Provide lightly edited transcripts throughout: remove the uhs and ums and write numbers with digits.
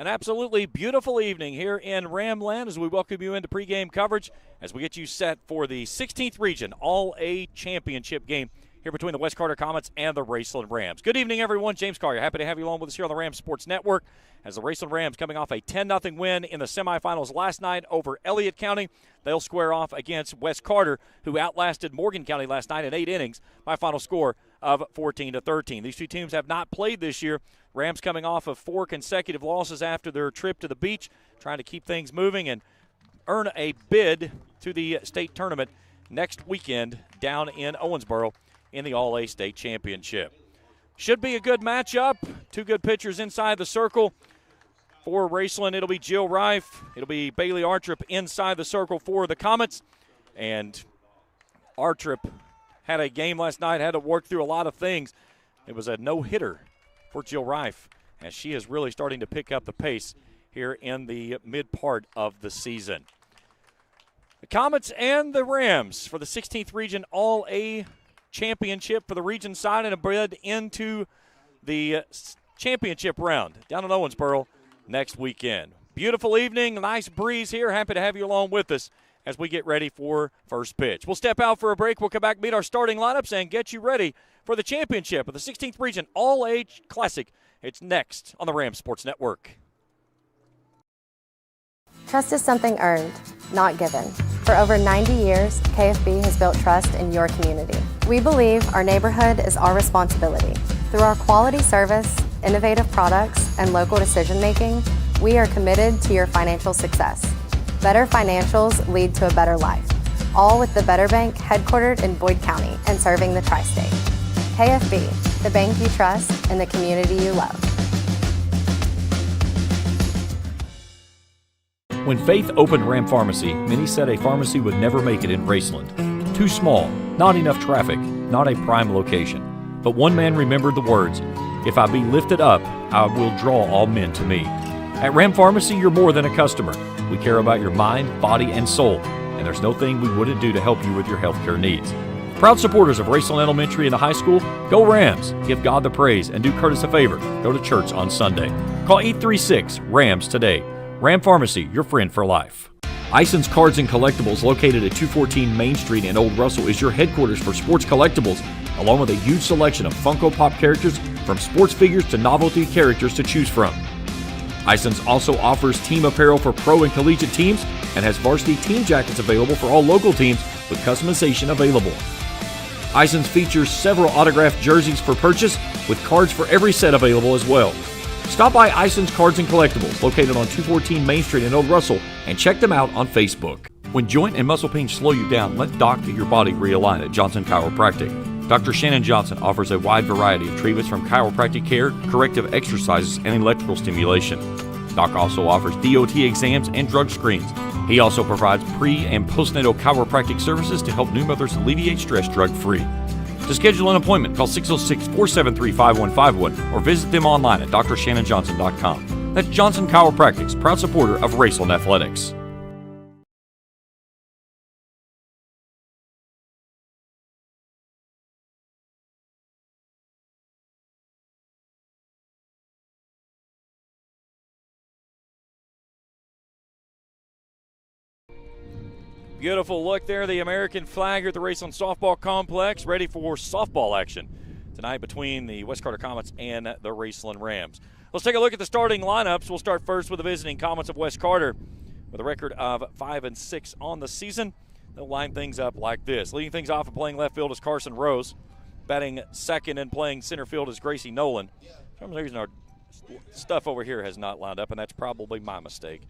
An absolutely beautiful evening here in Ramland as we welcome you into pregame coverage as we get you set for the 16th Region All-A Championship game here between the West Carter Comets and the Raceland Rams. Good evening, everyone. James Collier, happy to have you along with us here on the Rams Sports Network as the Raceland Rams coming off a 10-0 win in the semifinals last night over Elliott County. They'll square off against West Carter, who outlasted Morgan County last night in 8 innings by a final score of 14-13. These two teams have not played this year. Rams coming off of 4 consecutive losses after their trip to the beach, trying to keep things moving and earn a bid to the state tournament next weekend down in Owensboro in the All-A State Championship. Should be a good matchup. Two good pitchers inside the circle. For Raceland, it'll be Jill Rife. It'll be Bailey Artrip inside the circle for the Comets. And Artrip had a game last night, had to work through a lot of things. It was a no-hitter for Jill Rife as she is really starting to pick up the pace here in the mid part of the season. The Comets and the Rams for the 16th Region All-A Championship for the region side and a bid into the championship round down in Owensboro next weekend. Beautiful evening, nice breeze here. Happy to have you along with us as we get ready for first pitch. We'll step out for a break. We'll come back, meet our starting lineups, and get you ready for the championship of the 16th Region All-A Classic. It's next on the Rams Sports Network. Trust is something earned, not given. For over 90 years, KFB has built trust in your community. We believe our neighborhood is our responsibility. Through our quality service, innovative products, and local decision-making, we are committed to your financial success. Better financials lead to a better life, all with the Better Bank headquartered in Boyd County and serving the tri-state. KFB, the bank you trust and the community you love. When Faith opened Ram Pharmacy, many said a pharmacy would never make it in Raceland. Too small, not enough traffic, not a prime location. But one man remembered the words, "If I be lifted up, I will draw all men to me." At Ram Pharmacy, you're more than a customer. We care about your mind, body, and soul, and there's no thing we wouldn't do to help you with your healthcare needs. Proud supporters of Raceland Elementary and the high school, go Rams, give God the praise, and do Curtis a favor, go to church on Sunday. Call 836-RAMS today. Ram Pharmacy, your friend for life. Ison's Cards and Collectibles, located at 214 Main Street in Old Russell, is your headquarters for sports collectibles, along with a huge selection of Funko Pop characters, from sports figures to novelty characters to choose from. Ison's also offers team apparel for pro and collegiate teams and has varsity team jackets available for all local teams with customization available. Ison's features several autographed jerseys for purchase with cards for every set available as well. Stop by Ison's Cards and Collectibles, located on 214 Main Street in Old Russell, and check them out on Facebook. When joint and muscle pains slow you down, let Doc get your body realigned at Johnson Chiropractic. Dr. Shannon Johnson offers a wide variety of treatments from chiropractic care, corrective exercises, and electrical stimulation. Doc also offers DOT exams and drug screens. He also provides pre- and postnatal chiropractic services to help new mothers alleviate stress drug-free. To schedule an appointment, call 606-473-5151 or visit them online at drshannonjohnson.com. That's Johnson Chiropractic's proud supporter of Raceland Athletics. Beautiful look there, the American flag here at the Raceland Softball Complex, ready for softball action tonight between the West Carter Comets and the Raceland Rams. Let's take a look at the starting lineups. We'll start first with the visiting Comets of West Carter with a record of 5-6 on the season. They'll line things up like this. Leading things off and playing left field is Carson Rose. Batting second and playing center field is Gracie Nolan. For some reason our stuff over here has not lined up, and that's probably my mistake.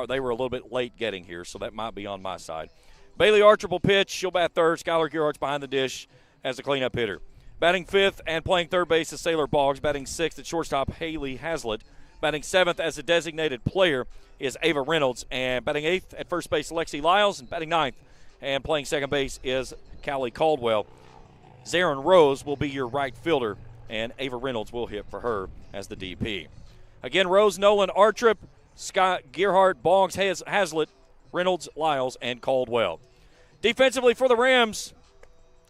They were a little bit late getting here, so that might be on my side. Bailey Archer will pitch. She'll bat third. Skylar Gerhardt's behind the dish as the cleanup hitter. Batting fifth and playing third base is Sailor Boggs. Batting sixth at shortstop, Haley Hazlitt. Batting seventh as a designated player is Ava Reynolds. And batting eighth at first base, Lexi Lyles. And batting ninth and playing second base is Callie Caldwell. Zarin Rose will be your right fielder, and Ava Reynolds will hit for her as the DP. Again, Rose, Nolan, Artrip, Scott, Gerhardt, Boggs, Hazlitt, Reynolds, Lyles, and Caldwell. Defensively for the Rams,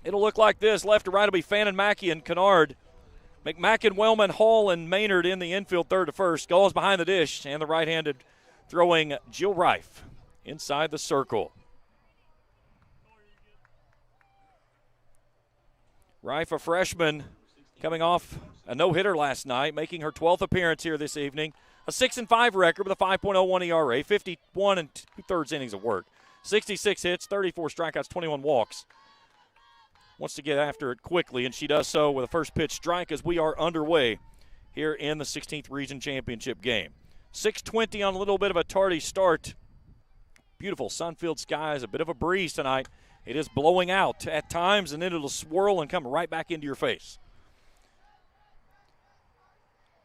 it'll look like this. Left to right will be Fannin, Mackey, and Kennard. McMacken, Wellman, Hall, and Maynard in the infield, third to first. Gulls behind the dish, and the right-handed throwing Jill Reif inside the circle. Reif, a freshman, coming off a no-hitter last night, making her 12th appearance here this evening. A 6-5 record with a 5.01 ERA, 51 and 2/3 innings of work. 66 hits, 34 strikeouts, 21 walks. Wants to get after it quickly, and she does so with a first pitch strike as we are underway here in the 16th Region Championship game. 6:20 on a little bit of a tardy start. Beautiful sun-filled skies, a bit of a breeze tonight. It is blowing out at times, and then it'll swirl and come right back into your face.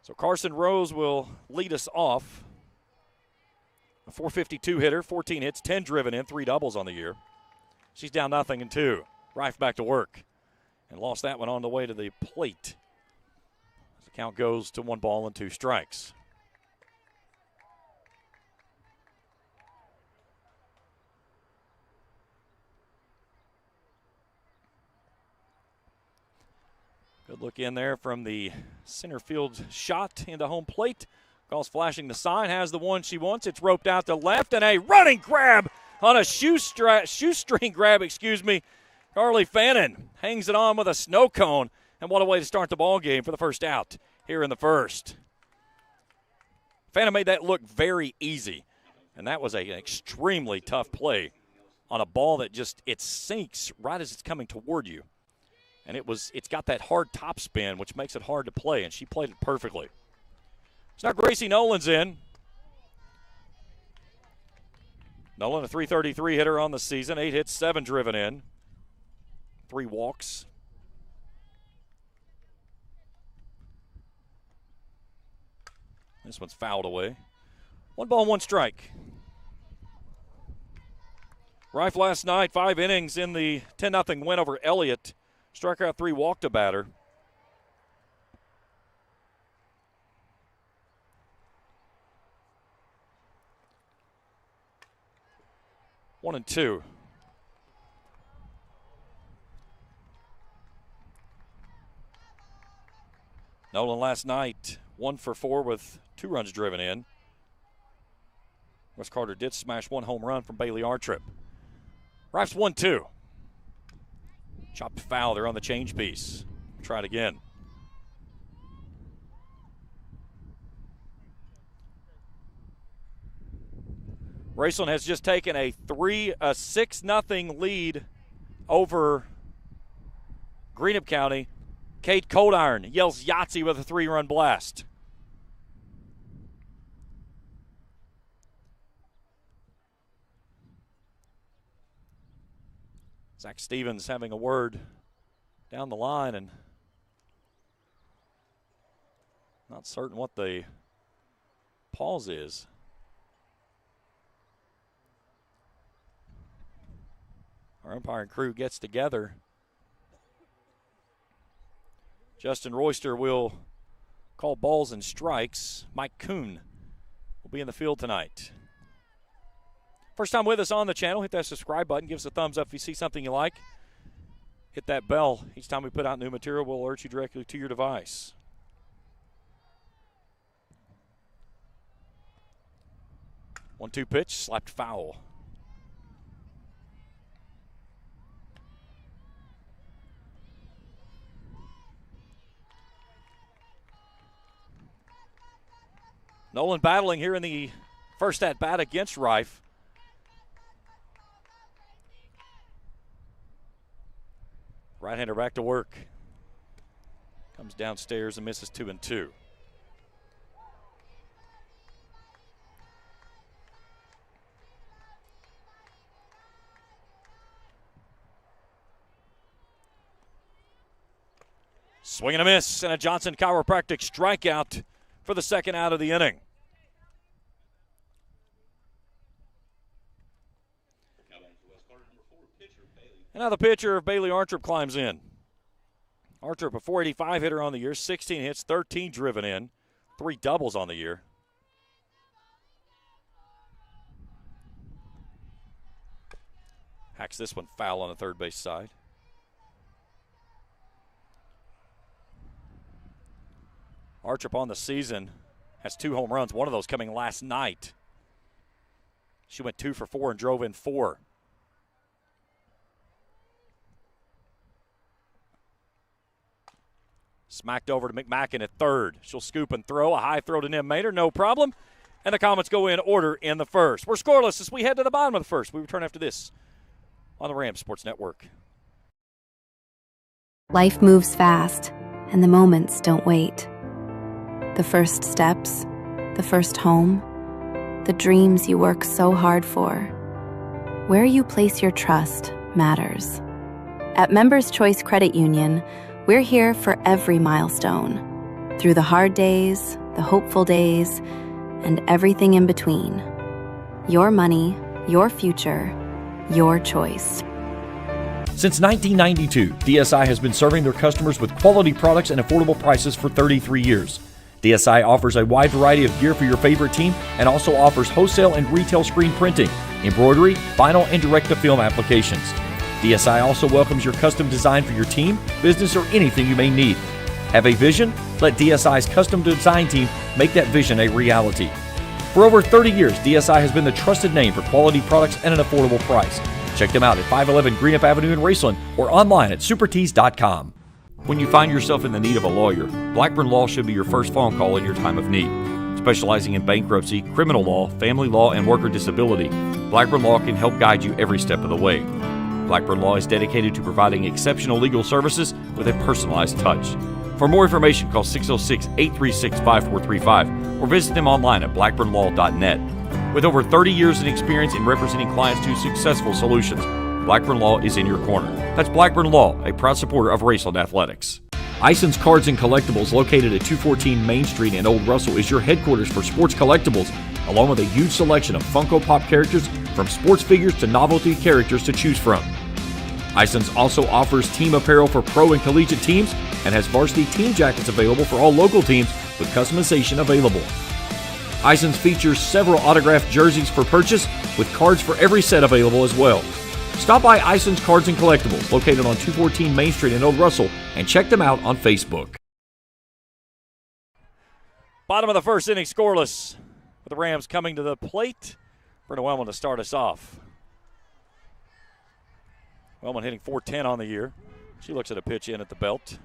So Carson Rose will lead us off. A .452 hitter, 14 hits, 10 driven in, 3 doubles on the year. She's down 0-2. Reif back to work and lost that one on the way to the plate. As the count goes to 1 ball and 2 strikes. Good look in there from the center field shot into home plate. Gall's flashing the sign, has the one she wants. It's roped out to left, and a running grab on a shoestring grab, Carly Fannin hangs it on with a snow cone, and what a way to start the ball game for the first out here in the first. Fannin made that look very easy, and that was an extremely tough play on a ball that it sinks right as it's coming toward you. And it's got that hard top spin, which makes it hard to play, and she played it perfectly. So now Gracie Nolan's in. Nolan, a .333 hitter on the season, 8 hits, 7 driven in, 3 walks. This one's fouled away. 1 ball, 1 strike. Reif last night, 5 innings in the 10-0 win over Elliott. Struck out 3, walked a batter. One and 2. Nolan last night, 1 for 4 with 2 runs driven in. Wes Carter did smash 1 home run from Bailey Artrip. Reif's 1-2. Chopped foul there on the change piece. Try it again. Raceland has just taken a 6-0 lead over Greenup County. Kate Coldiron yells Yahtzee with a 3-run blast. Zach Stevens having a word down the line and not certain what the pause is. Our umpiring crew gets together. Justin Royster will call balls and strikes. Mike Kuhn will be in the field tonight. First time with us on the channel, hit that subscribe button. Give us a thumbs up if you see something you like. Hit that bell. Each time we put out new material, we'll alert you directly to your device. One-two pitch, slapped foul. Nolan battling here in the first at-bat against Reif. Right-hander back to work. Comes downstairs and misses 2-2. Swing and a miss, and a Johnson Chiropractic strikeout for the second out of the inning. And now the pitcher, Bailey Artrip, climbs in. Artrip, a .485 hitter on the year, 16 hits, 13 driven in, 3 doubles on the year. Hacks this one foul on the third base side. Bartrip on the season has 2 home runs, one of those coming last night. She went 2 for 4 and drove in 4. Smacked over to McMackin at third. She'll scoop and throw. A high throw to Nim Maynard, no problem. And the Comets go in order in the first. We're scoreless as we head to the bottom of the first. We return after this on the Rams Sports Network. Life moves fast, and the moments don't wait. The first steps, the first home, the dreams you work so hard for. Where you place your trust matters. At Members Choice Credit Union, we're here for every milestone. Through the hard days, the hopeful days, and everything in between. Your money, your future, your choice. Since 1992, DSI has been serving their customers with quality products and affordable prices for 33 years. DSI offers a wide variety of gear for your favorite team and also offers wholesale and retail screen printing, embroidery, vinyl, and direct-to-film applications. DSI also welcomes your custom design for your team, business, or anything you may need. Have a vision? Let DSI's custom design team make that vision a reality. For over 30 years, DSI has been the trusted name for quality products and an affordable price. Check them out at 511 Greenup Avenue in Raceland or online at supertees.com. When you find yourself in the need of a lawyer, Blackburn Law should be your first phone call in your time of need. Specializing in bankruptcy, criminal law, family law, and worker disability, Blackburn Law can help guide you every step of the way. Blackburn Law is dedicated to providing exceptional legal services with a personalized touch. For more information, call 606-836-5435 or visit them online at blackburnlaw.net. With over 30 years in experience in representing clients to successful solutions, Blackburn Law is in your corner. That's Blackburn Law, a proud supporter of Raceland Athletics. Ison's Cards and Collectibles, located at 214 Main Street in Old Russell, is your headquarters for sports collectibles, along with a huge selection of Funko Pop characters from sports figures to novelty characters to choose from. Ison's also offers team apparel for pro and collegiate teams and has varsity team jackets available for all local teams with customization available. Ison's features several autographed jerseys for purchase with cards for every set available as well. Stop by Ison's Cards and Collectibles, located on 214 Main Street in Old Russell, and check them out on Facebook. Bottom of the first inning, scoreless, with the Rams coming to the plate. Brenda Wellman to start us off. Wellman hitting .410 on the year. She looks at a pitch in at the belt.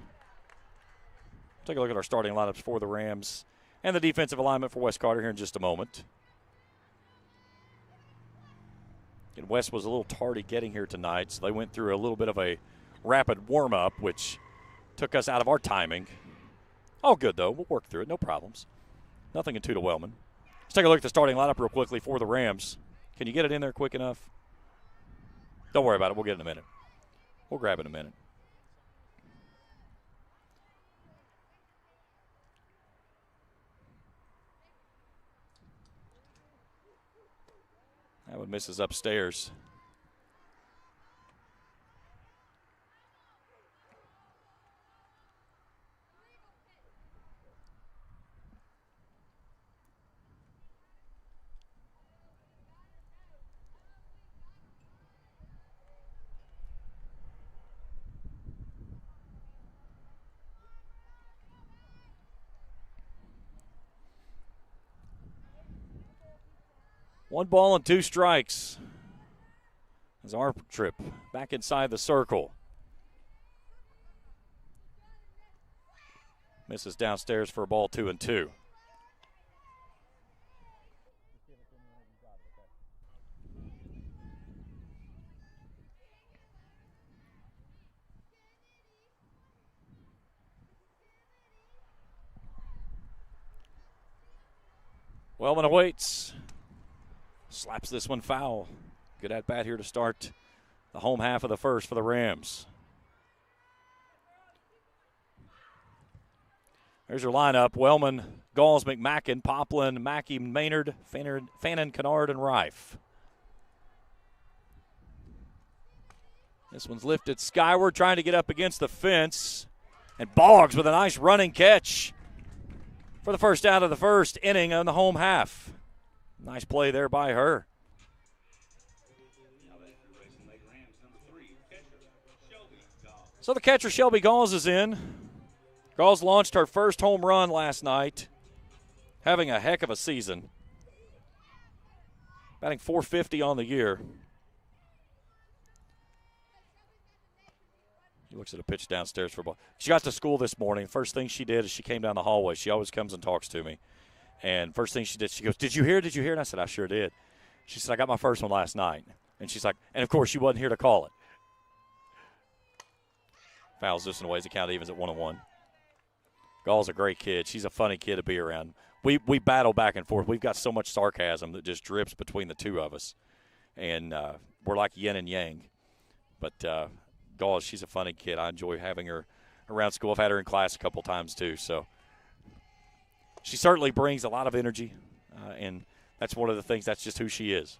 Take a look at our starting lineups for the Rams and the defensive alignment for Wes Carter here in just a moment. And Wes was a little tardy getting here tonight, so they went through a little bit of a rapid warm-up, which took us out of our timing. All good, though. We'll work through it. No problems. Nothing in two to Wellman. Let's take a look at the starting lineup real quickly for the Rams. Can you get it in there quick enough? Don't worry about it. We'll get it in a minute. We'll grab it in a minute. That one misses upstairs. One ball and 2 strikes. As our trip back inside the circle. Misses downstairs for a ball 2-2. Wellman awaits. Slaps this one foul. Good at bat here to start the home half of the first for the Rams. There's your lineup. Wellman, Galls, McMackin, Poplin, Mackey, Maynard, Fannin, Kennard, and Rife. This one's lifted skyward, trying to get up against the fence. And Boggs with a nice running catch for the first out of the first inning on the home half. Nice play there by her. So the catcher, Shelby Galls, is in. Gauls launched her first home run last night, having a heck of a season. Batting .450 on the year. She looks at a pitch downstairs for a ball. She got to school this morning. First thing she did is she came down the hallway. She always comes and talks to me. And first thing she did, she goes, "Did you hear? Did you hear?" And I said, "I sure did." She said, "I got my first one last night." And she's like, and of course, she wasn't here to call it. Fouls this one away as the count evens at 1-1. Gall's a great kid. She's a funny kid to be around. We battle back and forth. We've got so much sarcasm that just drips between the two of us. And we're like yin and yang. But Gall, she's a funny kid. I enjoy having her around school. I've had her in class a couple times too. So she certainly brings a lot of energy. And that's one of the things. That's just who she is.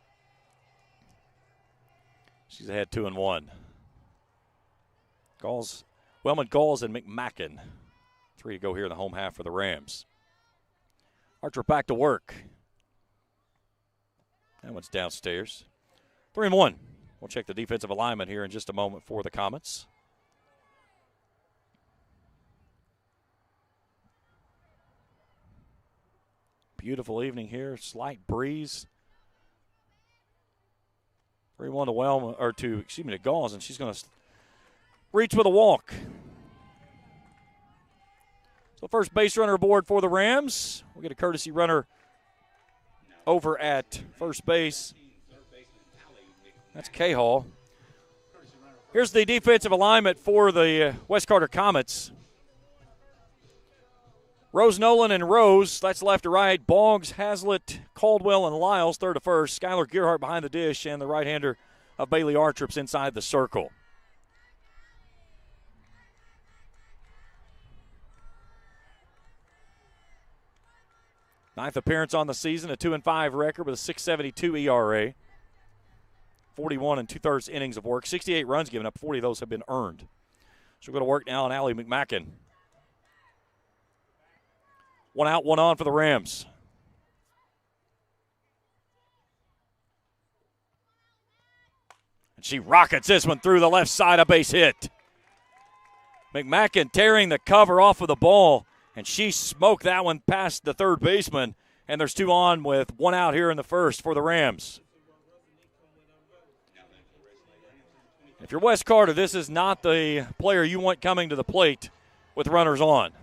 She's ahead 2-1. Wellman Gauls and McMacken. 3 to go here in the home half for the Rams. Archer back to work. That one's downstairs. 3-1. We'll check the defensive alignment here in just a moment for the Comets. Beautiful evening here. Slight breeze. 3-1 to Wellman, or to Gauls, and she's going to reach with a walk. So first base runner aboard for the Rams. We'll get a courtesy runner over at first base. That's K-Hall. Here's the defensive alignment for the West Carter Comets. Rose Nolan and Rose, that's left to right. Boggs, Hazlitt, Caldwell, and Lyles, third to first. Skylar Gearhart behind the dish, and the right-hander of Bailey Artrip's inside the circle. Ninth appearance on the season, a 2-5 record with a 6.72 ERA. 41 2/3 innings of work. 68 runs given up. 40 of those have been earned. So we're going to work now on Allie McMacken. 1 out, 1 on for the Rams. And she rockets this one through the left side, a base hit. McMacken tearing the cover off of the ball, and she smoked that one past the third baseman. And there's 2 on with 1 out here in the first for the Rams. If you're West Carter, this is not the player you want coming to the plate with runners on.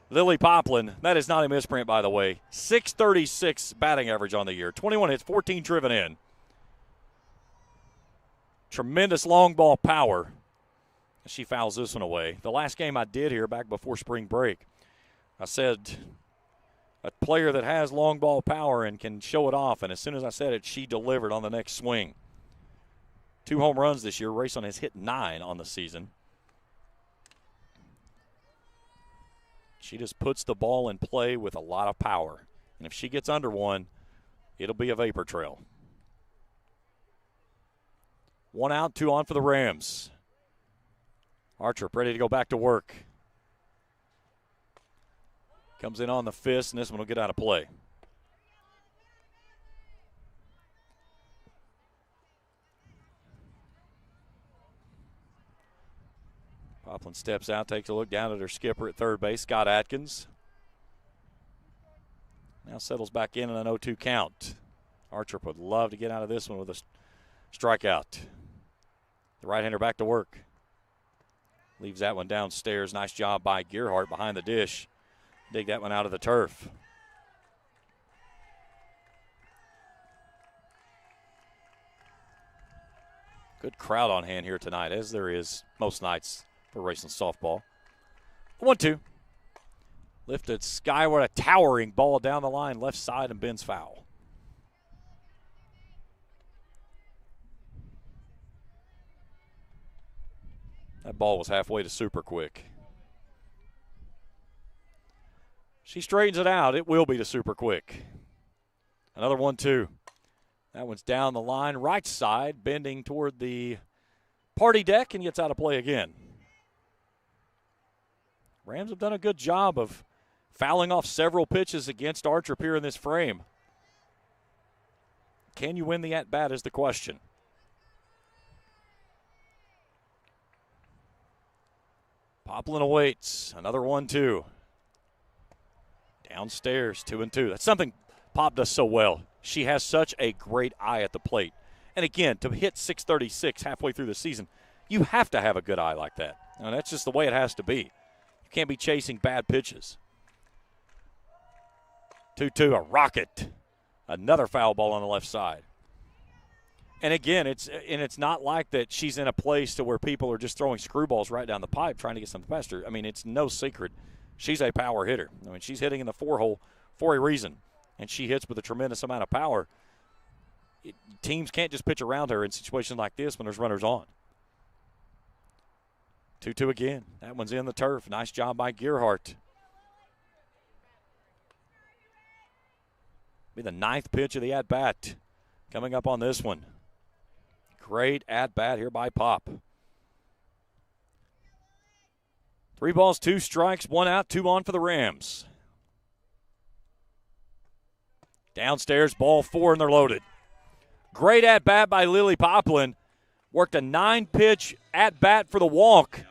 Lily Poplin, that is not a misprint, by the way. 636 batting average on the year. 21 hits, 14 driven in. Tremendous long ball power. She fouls this one away. The last game I did here back before spring break, I said a player that has long ball power and can show it off, and as soon as I said it, she delivered on the next swing. 2 home runs this year. Raceland has hit 9 on the season. She just puts the ball in play with a lot of power. And if she gets under one, it'll be a vapor trail. 1 out, 2 on for the Rams. Archer ready to go back to work. Comes in on the fist, and this one will get out of play. Poplin steps out, takes a look down at her skipper at third base, Scott Atkins. Now settles back in an 0-2 count. Archer would love to get out of this one with a strikeout. The right-hander back to work. Leaves that one downstairs. Nice job by Gearhart behind the dish. Dig that one out of the turf. Good crowd on hand here tonight, as there is most nights for Raceland softball. 1-2. Lifted skyward, a towering ball down the line, left side, and Ben's foul. That ball was halfway to super quick. She straightens it out. It will be to super quick. Another 1-2. That one's down the line, right side, bending toward the party deck, and gets out of play again. Rams have done a good job of fouling off several pitches against Archer here in this frame. Can you win the at-bat is the question. Poplin awaits. Another 1-2. Downstairs, 2-2. That's something Pop does so well. She has such a great eye at the plate. And again, to hit 636 halfway through the season, you have to have a good eye like that. And that's just the way it has to be. You can't be chasing bad pitches. 2-2, a rocket. Another foul ball on the left side. And again, it's not like that she's in a place to where people are just throwing screwballs right down the pipe trying to get something past her. I mean, it's no secret. She's a power hitter. I mean, she's hitting in the 4-hole for a reason, and she hits with a tremendous amount of power. Teams can't just pitch around her in situations like this when there's runners on. 2-2 again. That one's in the turf. Nice job by Gearhart. Be the 9th pitch of the at-bat coming up on this one. Great at-bat here by Pop. 3 balls, 2 strikes, 1 out, 2 on for the Rams. Downstairs, ball 4, and they're loaded. Great at-bat by Lily Poplin. Worked a 9-pitch at-bat for the walk.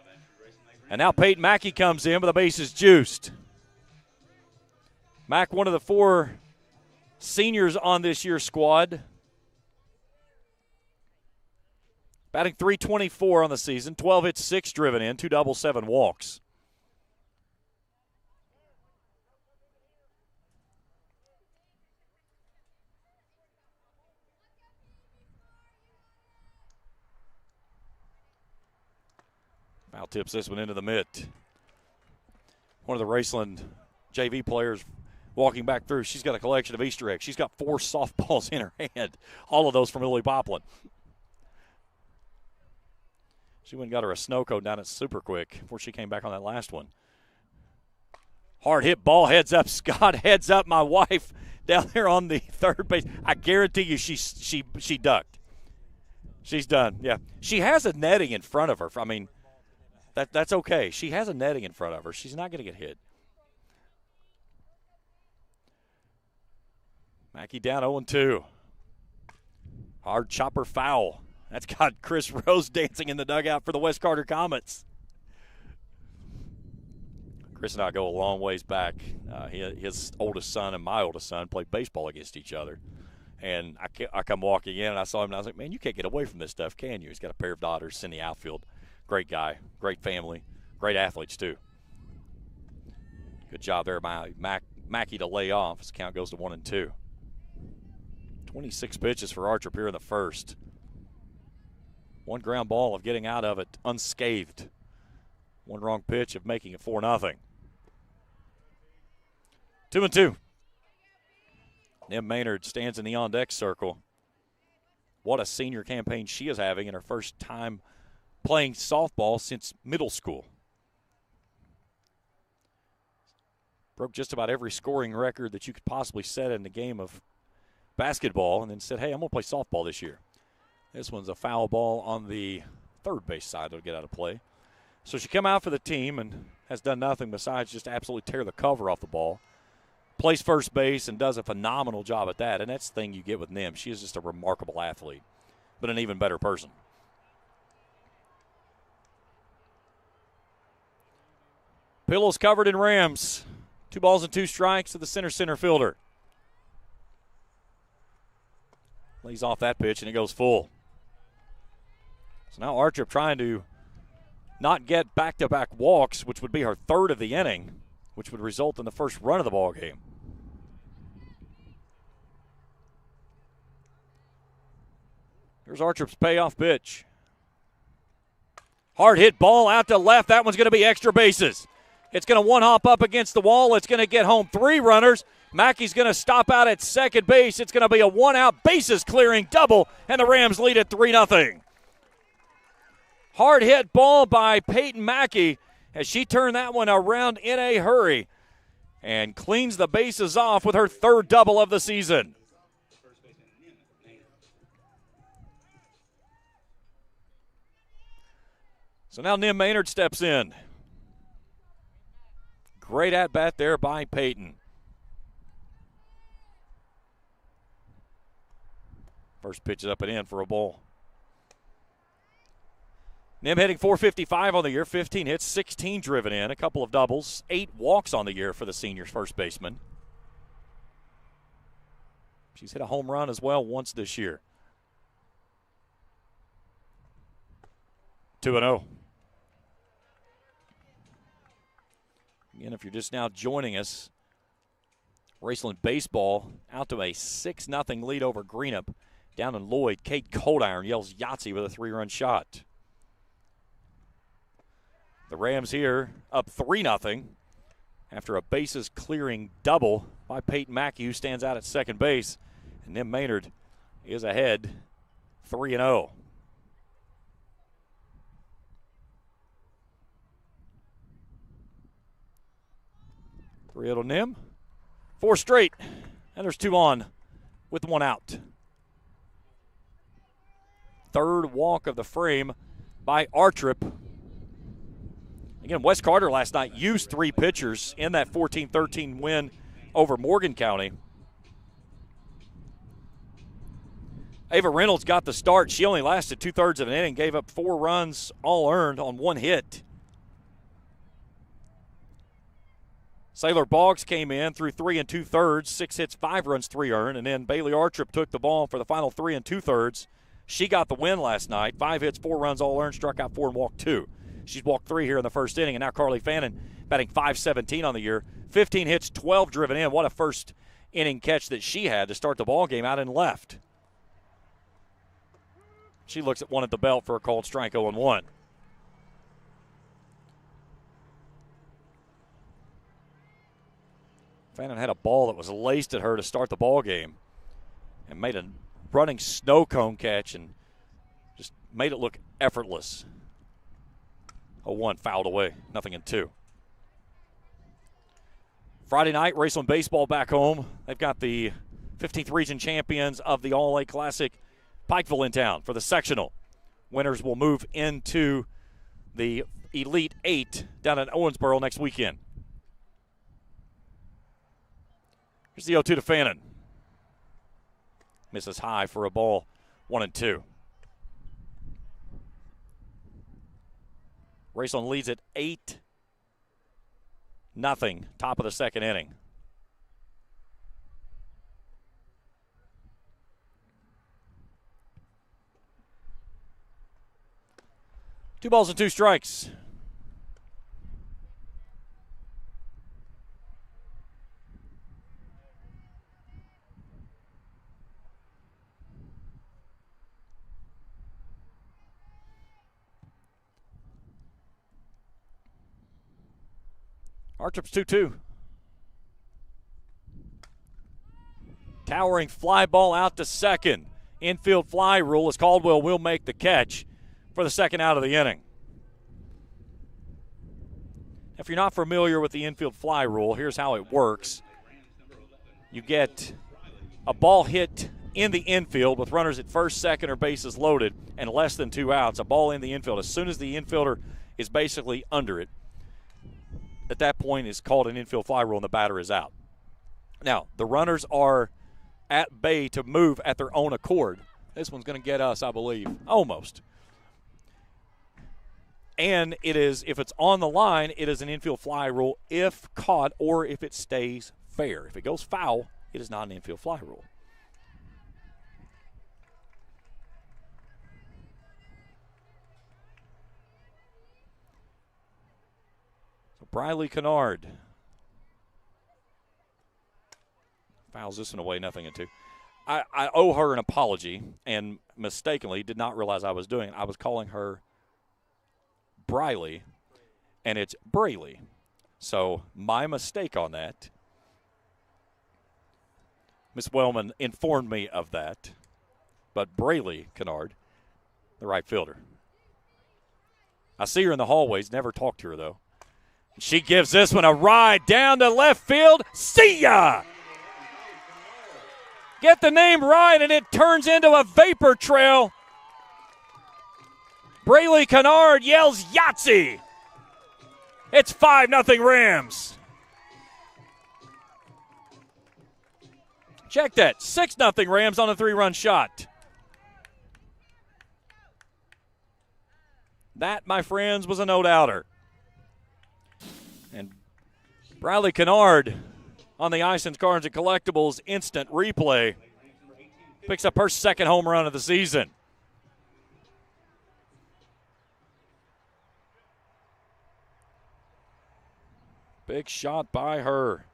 And now Peyton Mackey comes in with the bases juiced. Mack, one of the 4 seniors on this year's squad. Batting .324 on the season, 12 hits, 6 driven in, 2 doubles, 7 walks. Foul tips this one into the mitt. One of the Raceland JV players walking back through, she's got a collection of Easter eggs. She's got 4 softballs in her hand, all of those from Lily Poplin. She went and got her a snow cone down at Super Quick before she came back on that last one. Hard hit ball, heads up. Scott, heads up. My wife down there on the third base. I guarantee you she ducked. She's done, yeah. She has a netting in front of her. I mean, that's okay. She has a netting in front of her. She's not going to get hit. Mackey down 0-2. Hard chopper foul. That's got Chris Rose dancing in the dugout for the West Carter Comets. Chris and I go a long ways back. His oldest son and my oldest son played baseball against each other. And I come walking in, and I saw him, and I was like, man, you can't get away from this stuff, can you? He's got a pair of daughters in the outfield. Great guy, great family, great athletes, too. Good job there by Mackey to lay off as the count goes to 1-2. 26 pitches for Archer here in the first. 1 ground ball of getting out of it unscathed. 1 wrong pitch of making it 4-0. 2-2. Nim Maynard stands in the on-deck circle. What a senior campaign she is having in her first time playing softball since middle school. Broke just about every scoring record that you could possibly set in the game of basketball and then said, hey, I'm going to play softball this year. This one's a foul ball on the third base side that'll get out of play. So she come out for the team and has done nothing besides just absolutely tear the cover off the ball. Plays first base and does a phenomenal job at that, and that's the thing you get with Nim. She is just a remarkable athlete, but an even better person. Pillows covered in Rams. 2 balls and 2 strikes to the center fielder. Lays off that pitch, and it goes full. So now Archer trying to not get back-to-back walks, which would be her 3rd of the inning, which would result in the first run of the ball game. Here's Archer's payoff pitch. Hard hit ball out to left. That one's going to be extra bases. It's going to one-hop up against the wall. It's going to get home 3 runners. Mackey's going to stop out at second base. It's going to be a 1-out bases-clearing double, and the Rams lead at 3-0. Hard hit ball by Peyton Mackey as she turned that one around in a hurry and cleans the bases off with her 3rd double of the season. So now Nim Maynard steps in. Great at-bat there by Peyton. First pitch is up and in for a ball. Nim hitting .455 on the year, 15 hits, 16 driven in, a couple of doubles, 8 walks on the year for the senior first baseman. She's hit a home run as well once this year. 2-0. Again, if you're just now joining us, Raceland baseball out to a 6-0 lead over Greenup. Down in Lloyd, Kate Coldiron yells Yahtzee with a 3-run shot. The Rams here up 3-0 after a bases clearing double by Peyton Mackey, who stands out at second base. And Nim Maynard is ahead 3-0. Three-0 Nim. 4 straight. And there's 2 on with 1 out. Third walk of the frame by Artrip. Again, Wes Carter last night used 3 pitchers in that 14-13 win over Morgan County. Ava Reynolds got the start. She only lasted 2/3 of an inning, gave up 4 runs, all earned on 1 hit. Sailor Boggs came in through 3 2/3, 6 hits, 5 runs, 3 earned, and then Bailey Artrip took the ball for the final 3 2/3. She got the win last night. 5 hits, 4 runs, all earned, struck out 4 and walked 2. She's walked 3 here in the first inning, and now Carly Fannin batting .517 on the year. 15 hits, 12 driven in. What a first inning catch that she had to start the ball game out and left. She looks at one at the belt for a called strike, 0-1. Fannin had a ball that was laced at her to start the ball game and made a running snow cone catch and just made it look effortless. 0-1 fouled away, 0-2. Friday night, Raceland baseball back home. They've got the 15th region champions of the All-A Classic Pikeville in town for the sectional. Winners will move into the Elite 8 down in Owensboro next weekend. Here's the 0-2 to Fannin. Misses high for a ball, 1-2. Raceland leads at 8-0, top of the second inning. Two balls and 2 strikes. Artrip's 2-2. Towering fly ball out to second. Infield fly rule as Caldwell will make the catch for the second out of the inning. If you're not familiar with the infield fly rule, here's how it works. You get a ball hit in the infield with runners at first, second, or bases loaded and less than 2 outs. A ball in the infield. As soon as the infielder is basically under it, at that point is called an infield fly rule and the batter is out. Now, the runners are at bay to move at their own accord. This one's going to get us, I believe, almost. And it is, if it's on the line, it is an infield fly rule if caught or if it stays fair. If it goes foul, it is not an infield fly rule. So Briley Kennard fouls this one away, 0-2. I owe her an apology and mistakenly did not realize I was doing it. I was calling her Briley, and it's Brayley. So my mistake on that. Miss Wellman informed me of that. But Brayley Kennard, the right fielder. I see her in the hallways, never talked to her though. She gives this one a ride down to left field. See ya! Get the name right, and it turns into a vapor trail. Brayley Kennard yells Yahtzee. It's 5-0 Rams. Check that. 6-0 Rams on a 3-run shot. That, my friends, was a no-doubter. And Bradley Kennard on the Isons Cards and Collectibles instant replay picks up her second home run of the season. Big shot by her.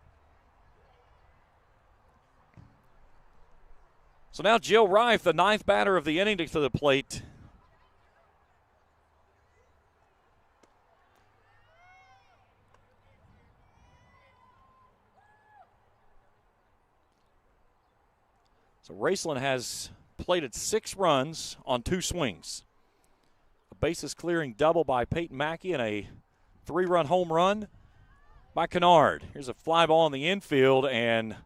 So now Jill Reif, the ninth batter of the inning, to the plate. So Raceland has plated 6 runs on 2 swings. A bases clearing double by Peyton Mackey and a 3-run home run by Kennard. Here's a fly ball in the infield, and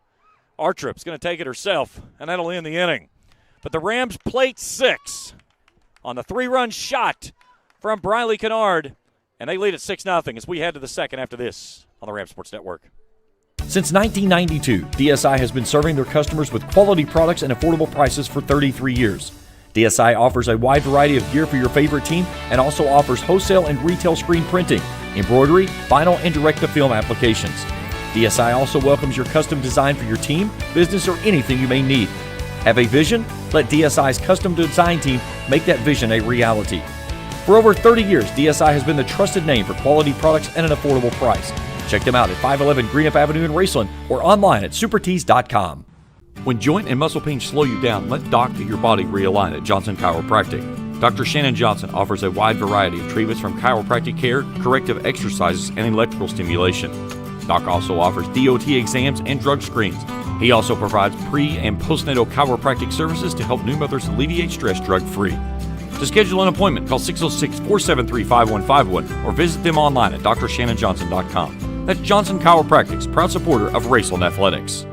Artrip's going to take it herself, and that'll end the inning. But the Rams plate 6 on the 3-run shot from Briley Kennard, and they lead at 6-0 as we head to the second after this on the Rams Sports Network. Since 1992, DSI has been serving their customers with quality products and affordable prices for 33 years. DSI offers a wide variety of gear for your favorite team and also offers wholesale and retail screen printing, embroidery, vinyl, and direct-to-film applications. DSI also welcomes your custom design for your team, business, or anything you may need. Have a vision? Let DSI's custom design team make that vision a reality. For over 30 years, DSI has been the trusted name for quality products and an affordable price. Check them out at 511 Greenup Avenue in Raceland or online at supertees.com. When joint and muscle pain slow you down, let Doc get your body realigned at Johnson Chiropractic. Dr. Shannon Johnson offers a wide variety of treatments from chiropractic care, corrective exercises, and electrical stimulation. Doc also offers DOT exams and drug screens. He also provides pre- and postnatal chiropractic services to help new mothers alleviate stress drug-free. To schedule an appointment, call 606-473-5151 or visit them online at drshannonjohnson.com. That's Johnson Chiropractic's proud supporter of Raceland Athletics.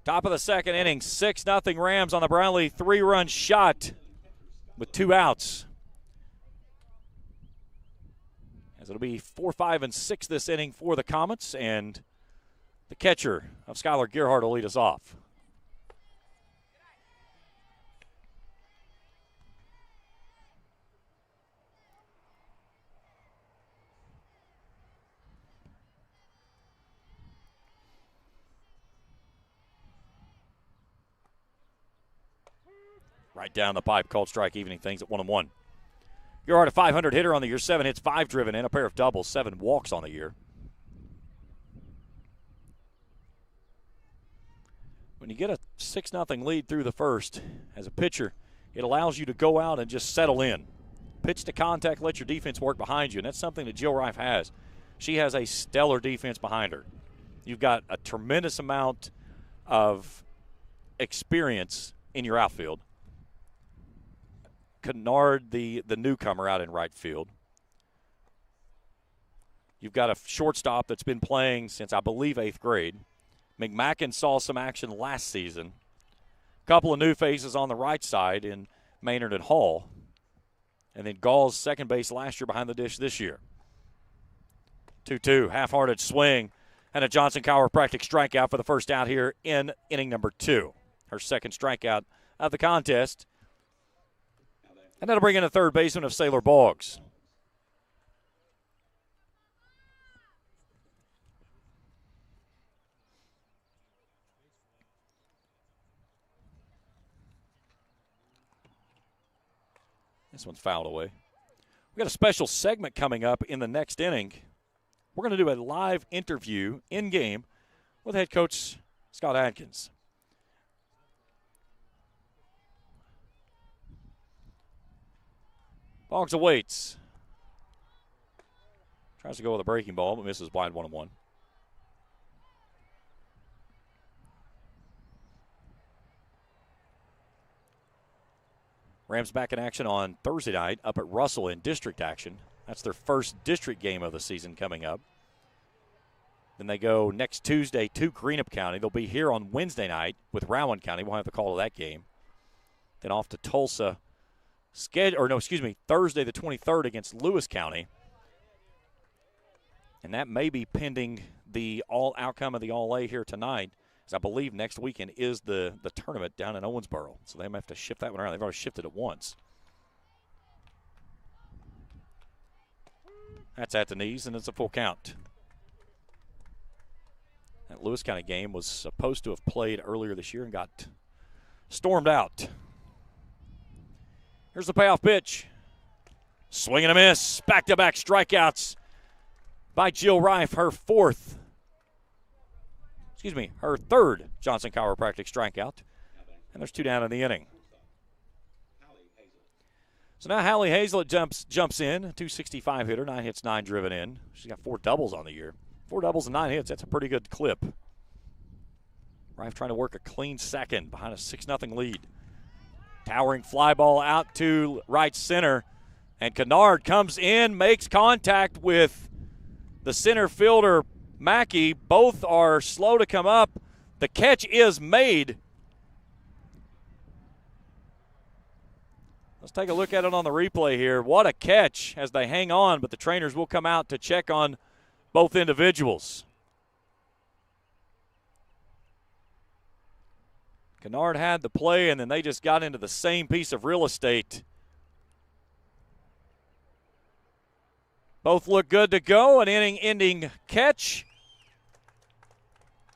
Top of the second inning, 6-0 Rams on the Brownlee 3-run shot with 2 outs. As it'll be 4, 5, and 6 this inning for the Comets, and the catcher of Skylar Gerhardt will lead us off. Right down the pipe, called strike, evening things at 1-1. Gerhardt, a 500 hitter on the year, 7 hits, 5 driven in, a pair of doubles, 7 walks on the year. When you get a 6-0 lead through the first, as a pitcher, it allows you to go out and just settle in. Pitch to contact, let your defense work behind you, and that's something that Jill Reif has. She has a stellar defense behind her. You've got a tremendous amount of experience in your outfield. Kennard, the newcomer out in right field. You've got a shortstop that's been playing since, I believe, 8th grade. McMacken saw some action last season. A couple of new faces on the right side in Maynard and Hall. And then Gall's second base last year behind the dish this year. 2-2, half-hearted swing, and a Johnson Chiropractic strikeout for the first out here in inning number 2. Her second strikeout of the contest. And that'll bring in a third baseman of Sailor Boggs. This one's fouled away. We've got a special segment coming up in the next inning. We're going to do a live interview in-game with head coach Scott Adkins. Boggs awaits. Tries to go with a breaking ball, but misses wide 1-1. Rams back in action on Thursday night up at Russell in district action. That's their first district game of the season coming up. Then they go next Tuesday to Greenup County. They'll be here on Wednesday night with Rowan County. We'll have the call of that game. Then off to Tulsa. Thursday the 23rd against Lewis County. And that may be pending the outcome of the All-A here tonight, as I believe next weekend is the tournament down in Owensboro. So they may have to shift that one around. They've already shifted it once. That's at the knees, and it's a full count. That Lewis County game was supposed to have played earlier this year and got stormed out. Here's the payoff pitch. Swing and a miss. Back-to-back strikeouts by Jill Reif, her third Johnson Chiropractic strikeout. And there's 2 down in the inning. So now Hallie Hazlett jumps in, a 265 hitter, 9 hits, 9 driven in. She's got 4 doubles on the year. 4 doubles and 9 hits, that's a pretty good clip. Reif trying to work a clean second behind a 6-0 lead. Towering fly ball out to right center. And Kennard comes in, makes contact with the center fielder, Mackey. Both are slow to come up. The catch is made. Let's take a look at it on the replay here. What a catch as they hang on, but the trainers will come out to check on both individuals. Kennard had the play, and then they just got into the same piece of real estate. Both look good to go. An inning-ending catch.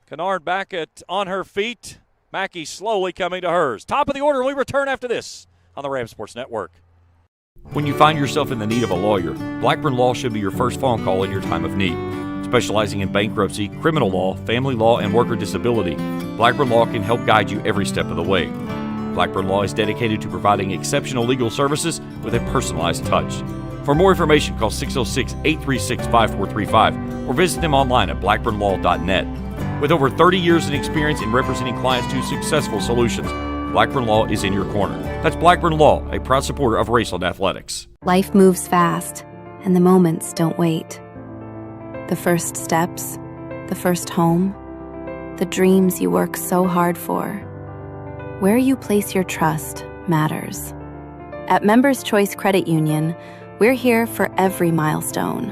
Kennard back on her feet. Mackey slowly coming to hers. Top of the order, and we return after this on the Ram Sports Network. When you find yourself in the need of a lawyer, Blackburn Law should be your first phone call in your time of need. Specializing in bankruptcy, criminal law, family law, and worker disability, Blackburn Law can help guide you every step of the way. Blackburn Law is dedicated to providing exceptional legal services with a personalized touch. For more information, call 606-836-5435 or visit them online at blackburnlaw.net. With over 30 years in experience in representing clients to successful solutions, Blackburn Law is in your corner. That's Blackburn Law, a proud supporter of Raceland Athletics. Life moves fast, and the moments don't wait. The first steps, the first home, the dreams you work so hard for. Where you place your trust matters. At Members Choice Credit Union, we're here for every milestone.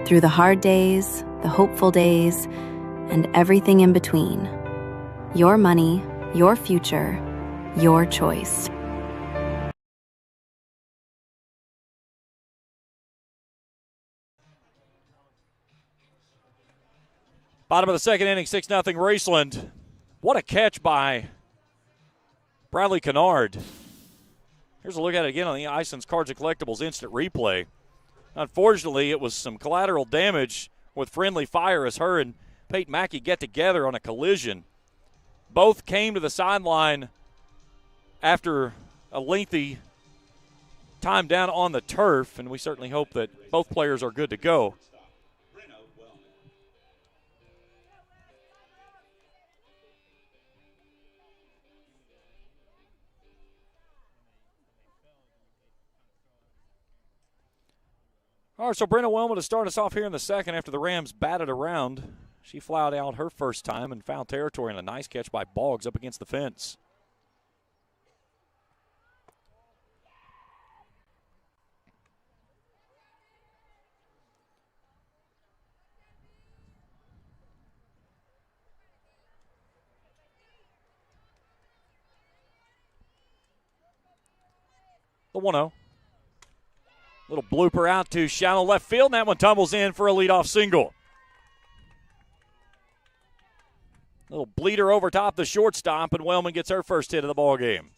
Through the hard days, the hopeful days, and everything in between. Your money, your future, your choice. Bottom of the second inning, 6-0 Raceland. What a catch by Bradley Kennard. Here's a look at it again on the Ison's Cards and Collectibles instant replay. Unfortunately, it was some collateral damage with friendly fire as her and Peyton Mackey get together on a collision. Both came to the sideline after a lengthy time down on the turf, and we certainly hope that both players are good to go. All right, so Brenna Wellman to start us off here in the second after the Rams batted around. She flied out her first time in foul territory, and a nice catch by Boggs up against the fence. The 1-0. Little blooper out to shallow left field, and that one tumbles in for a leadoff single. Little bleeder over top the shortstop, and Wellman gets her first hit of the ball game.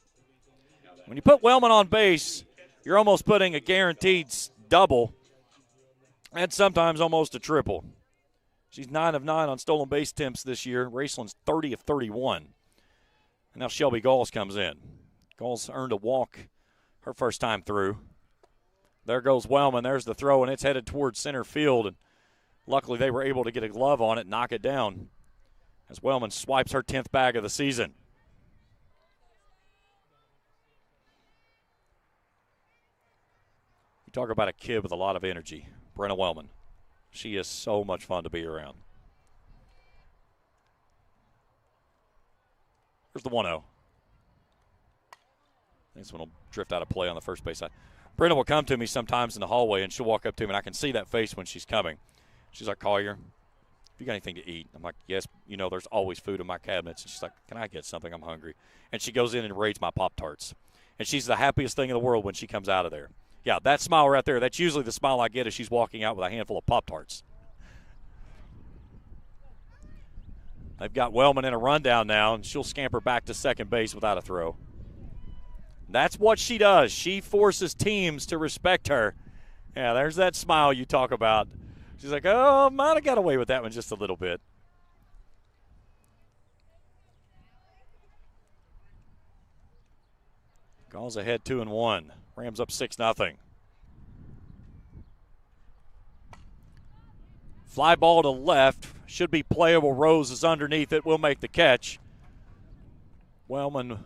When you put Wellman on base, you're almost putting a guaranteed double and sometimes almost a triple. She's 9 of 9 on stolen base attempts this year. Raceland's 30 of 31. And now Shelby Galls comes in. Galls earned a walk her first time through. There goes Wellman. There's the throw, and it's headed towards center field. And luckily they were able to get a glove on it and knock it down as Wellman swipes her 10th bag of the season. You talk about a kid with a lot of energy, Brenna Wellman. She is so much fun to be around. Here's the 1-0. This one will drift out of play on the first base side. Brenna will come to me sometimes in the hallway, and she'll walk up to me, and I can see that face when she's coming. She's like, Collier, you got anything to eat? I'm like, yes, there's always food in my cabinets. And she's like, can I get something? I'm hungry. And she goes in and raids my Pop-Tarts. And she's the happiest thing in the world when she comes out of there. Yeah, that smile right there, that's usually the smile I get as she's walking out with a handful of Pop-Tarts. They've got Wellman in a rundown now, and she'll scamper back to second base without a throw. That's what she does. She forces teams to respect her. Yeah, there's that smile you talk about. She's like, oh, might have got away with that one just a little bit. Gall's ahead 2-1. Rams up 6-0. Fly ball to left. Should be playable. Rose is underneath it. Will make the catch. Wellman,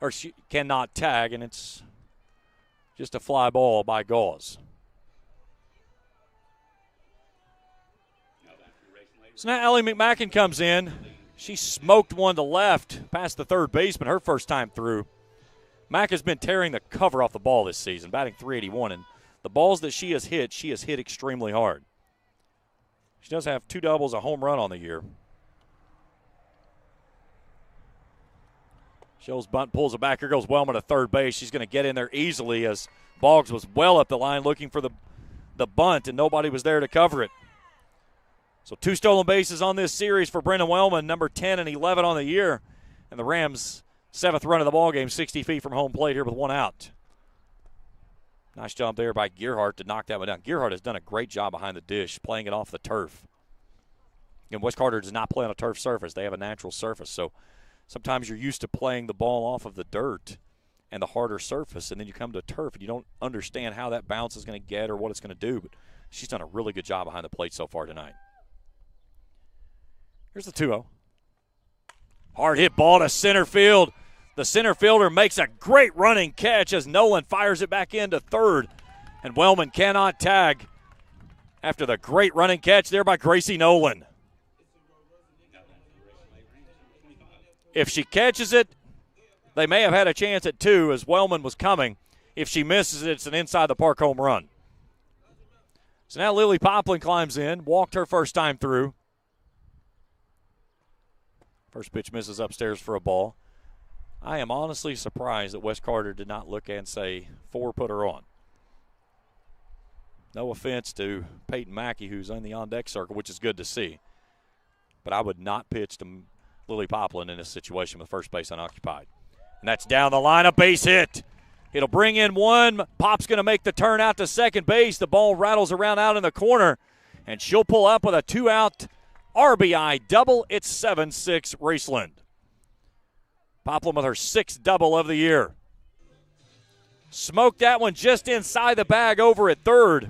or she cannot tag, and it's just a fly ball by Gauze. So now Ellie McMacken comes in. She smoked one to left past the third baseman her first time through. Mack has been tearing the cover off the ball this season, batting .381, and the balls that she has hit extremely hard. She does have 2 doubles, a home run on the year. Shows bunt, pulls it back. Here goes Wellman to third base. She's going to get in there easily as Boggs was well up the line looking for the bunt, and nobody was there to cover it. So 2 stolen bases on this series for Brendan Wellman, number 10 and 11 on the year. And the Rams' 7th run of the ballgame, 60 feet from home plate here with 1 out. Nice job there by Gearhart to knock that one down. Gearhart has done a great job behind the dish, playing it off the turf. And West Carter does not play on a turf surface. They have a natural surface. So sometimes you're used to playing the ball off of the dirt and the harder surface, and then you come to turf and you don't understand how that bounce is going to get or what it's going to do. But she's done a really good job behind the plate so far tonight. Here's the 2-0. Hard hit ball to center field. The center fielder makes a great running catch as Nolan fires it back into third. And Wellman cannot tag after the great running catch there by Gracie Nolan. If she catches it, they may have had a chance at 2 as Wellman was coming. If she misses it, it's an inside-the-park home run. So now Lily Poplin climbs in, walked her first time through. First pitch misses upstairs for a ball. I am honestly surprised that West Carter did not look and say, 4, put her on. No offense to Peyton Mackey, who's on the on-deck circle, which is good to see. But I would not pitch to Lily Poplin in this situation with first base unoccupied. And that's down the line, a base hit. It'll bring in 1. Pop's going to make the turn out to second base. The ball rattles around out in the corner, and she'll pull up with a 2-out RBI double. It's 7-6 Raceland. Poplin with her 6th double of the year. Smoked that one just inside the bag over at third.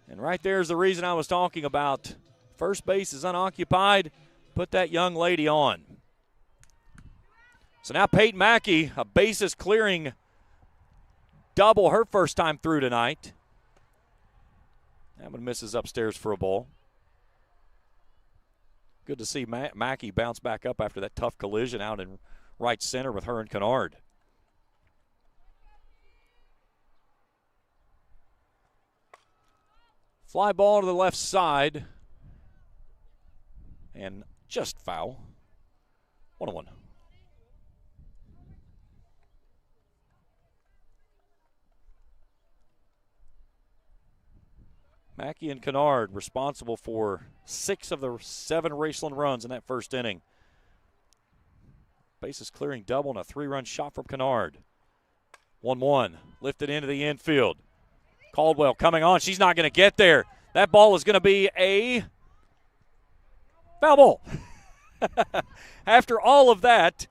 And right there's the reason I was talking about. First base is unoccupied. Put that young lady on. So now Peyton Mackey, a bases clearing double her first time through tonight. That one misses upstairs for a ball. Good to see Mackey bounce back up after that tough collision out in right center with her and Kennard. Fly ball to the left side. And just foul. 1-1. Mackey and Kennard responsible for 6 of the 7 Raceland runs in that first inning. Bases clearing double and a 3-run shot from Kennard. 1-1. Lifted into the infield. Caldwell coming on. She's not going to get there. That ball is going to be a foul ball. After all of that,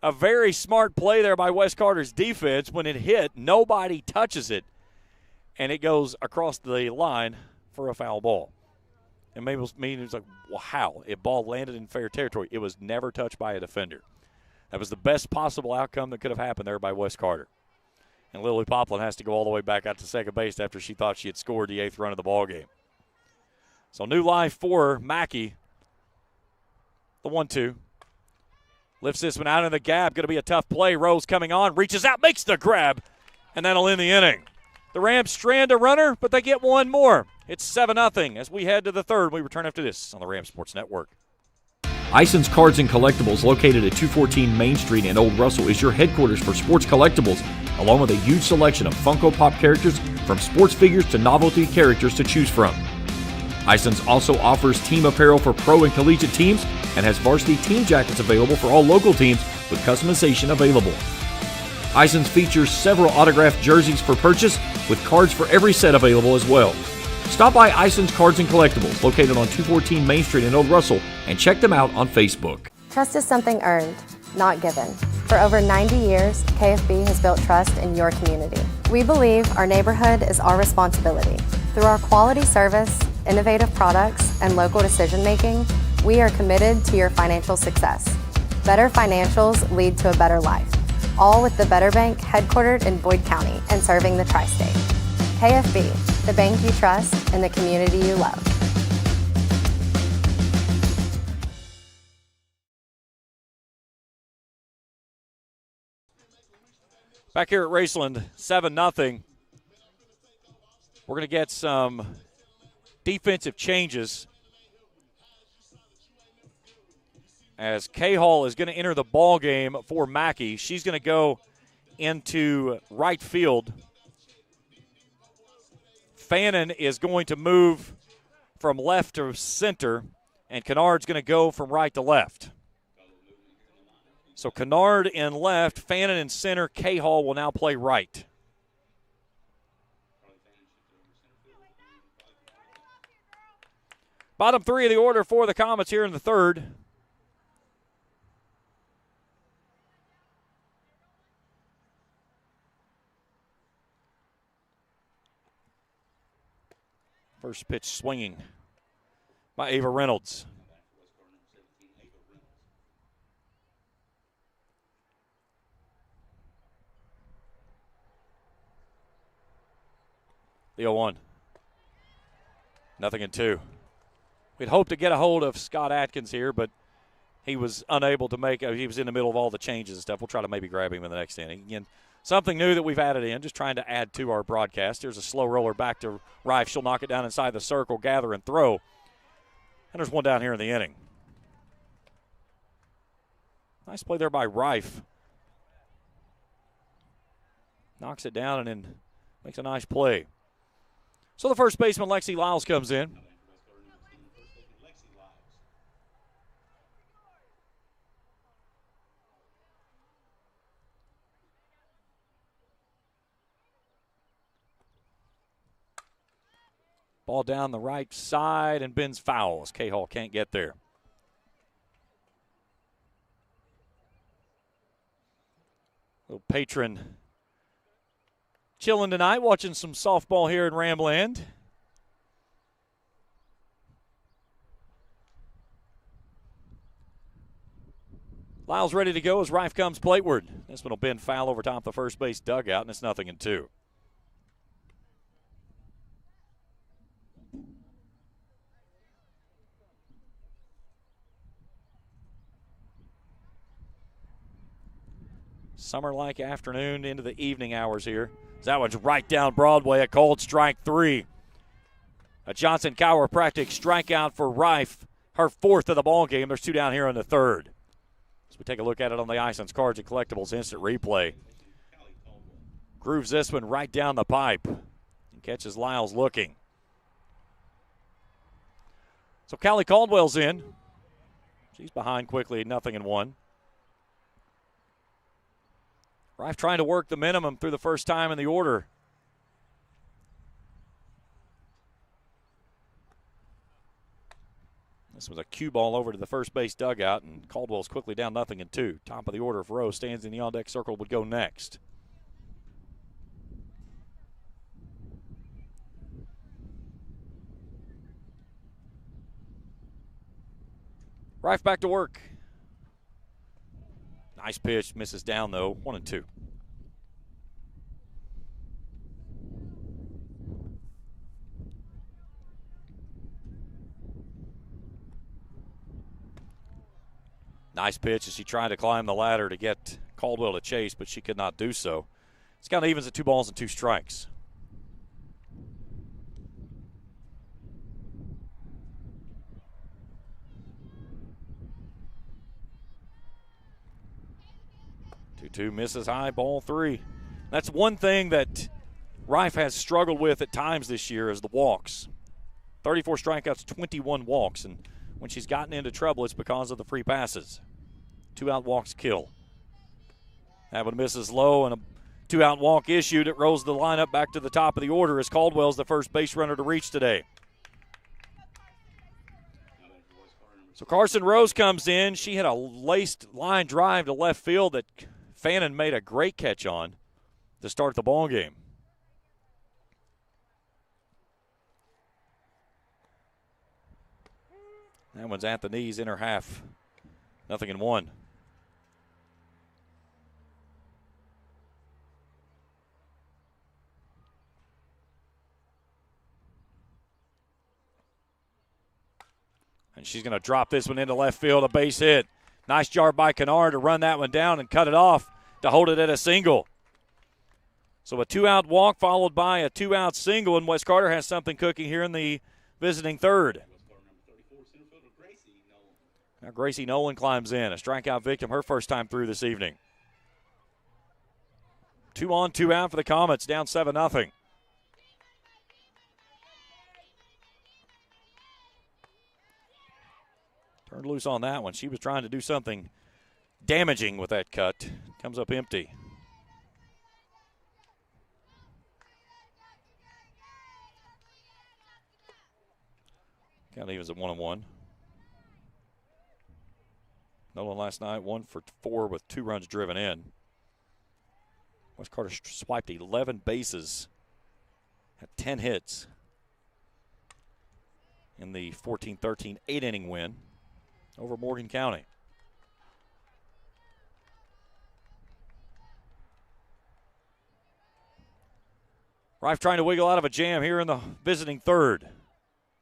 a very smart play there by West Carter's defense. When it hit, nobody touches it. And it goes across the line for a foul ball. And maybe it was like, well, how? It ball landed in fair territory. It was never touched by a defender. That was the best possible outcome that could have happened there by West Carter. And Lily Poplin has to go all the way back out to second base after she thought she had scored the 8th run of the ball game. So new life for Mackey. The 1-2. Lifts this one out in the gap. Going to be a tough play. Rose coming on. Reaches out. Makes the grab. And that'll end the inning. The Rams strand a runner, but they get one more. It's 7-0 as we head to the third. We return after this on the Ram Sports Network. Ison's Cards and Collectibles, located at 214 Main Street in Old Russell, is your headquarters for sports collectibles, along with a huge selection of Funko Pop characters, from sports figures to novelty characters to choose from. Ison's also offers team apparel for pro and collegiate teams and has varsity team jackets available for all local teams with customization available. Ison's features several autographed jerseys for purchase with cards for every set available as well. Stop by Ison's Cards and Collectibles, located on 214 Main Street in Old Russell, and check them out on Facebook. Trust is something earned, not given. For over 90 years, KFB has built trust in your community. We believe our neighborhood is our responsibility. Through our quality service, innovative products, and local decision-making, we are committed to your financial success. Better financials lead to a better life. All with the Better Bank, headquartered in Boyd County and serving the tri-state. KFB, the bank you trust and the community you love. Back here at Raceland, 7-0. We're going to get some defensive changes as K-Hall is going to enter the ball game for Mackey. She's going to go into right field. Fannin is going to move from left to center, and Kennard's going to go from right to left. So Kennard in left, Fannin in center, K-Hall will now play right. Bottom three of the order for the Comets here in the third. First pitch swinging by Ava Reynolds. The 0-1. 0-2. We'd hoped to get a hold of Scott Atkins here, but he was unable to make it. He was in the middle of all the changes and stuff. We'll try to maybe grab him in the next inning. Again, something new that we've added in, just trying to add to our broadcast. There's a slow roller back to Rife. She'll knock it down inside the circle, gather and throw. And there's one down here in the inning. Nice play there by Rife. Knocks it down and then makes a nice play. So the first baseman, Lexi Lyles, comes in. Ball down the right side and bends foul as K-Hall can't get there. Little patron chilling tonight, watching some softball here in Ramland. Lyles ready to go as Rife comes plateward. This one will bend foul over top the first base dugout, and it's 0-2. Summer-like afternoon into the evening hours here. That one's right down Broadway, a cold strike 3. A Johnson chiropractic strikeout for Rife, her 4th of the ball game. There's 2 down here in the third. As we take a look at it on the Ison's Cards and Collectibles instant replay. Grooves this one right down the pipe and catches Lyles looking. So Callie Caldwell's in. She's behind quickly, 0-1. Rife trying to work the minimum through the first time in the order. This was a cue ball over to the first base dugout, and Caldwell's quickly down 0-2. Top of the order if Rowe stands in the on-deck circle would go next. Rife back to work. Nice pitch, misses down though, 1-2. Nice pitch as she tried to climb the ladder to get Caldwell to chase, but she could not do so. It's got evens at 2 balls and 2 strikes. 2-2, misses high, ball 3. That's one thing that Rife has struggled with at times this year is the walks. 34 strikeouts, 21 walks, and when she's gotten into trouble, it's because of the free passes. 2-out walks kill. That one misses low, and a 2-out walk issued. It rolls the lineup back to the top of the order as Caldwell's the first base runner to reach today. So Carson Rose comes in. She had a laced line drive to left field that Fannin made a great catch on to start the ball game. That one's at the knees, inner half. 0-1. And she's going to drop this one into left field, a base hit. Nice job by Kennard to run that one down and cut it off to hold it at a single. So a 2-out walk followed by a 2-out single, and Wes Carter has something cooking here in the visiting third. Now Gracie Nolan climbs in, a strikeout victim, her first time through this evening. 2 on, 2 out for the Comets, down 7-0. Turned loose on that one. She was trying to do something damaging with that cut. Comes up empty. Count evens at 1-1. Nolan last night, 1 for 4 with 2 runs driven in. Wes Carter swiped 11 bases, had 10 hits in the 14-13 8-inning win over Morgan County. Rife trying to wiggle out of a jam here in the visiting third.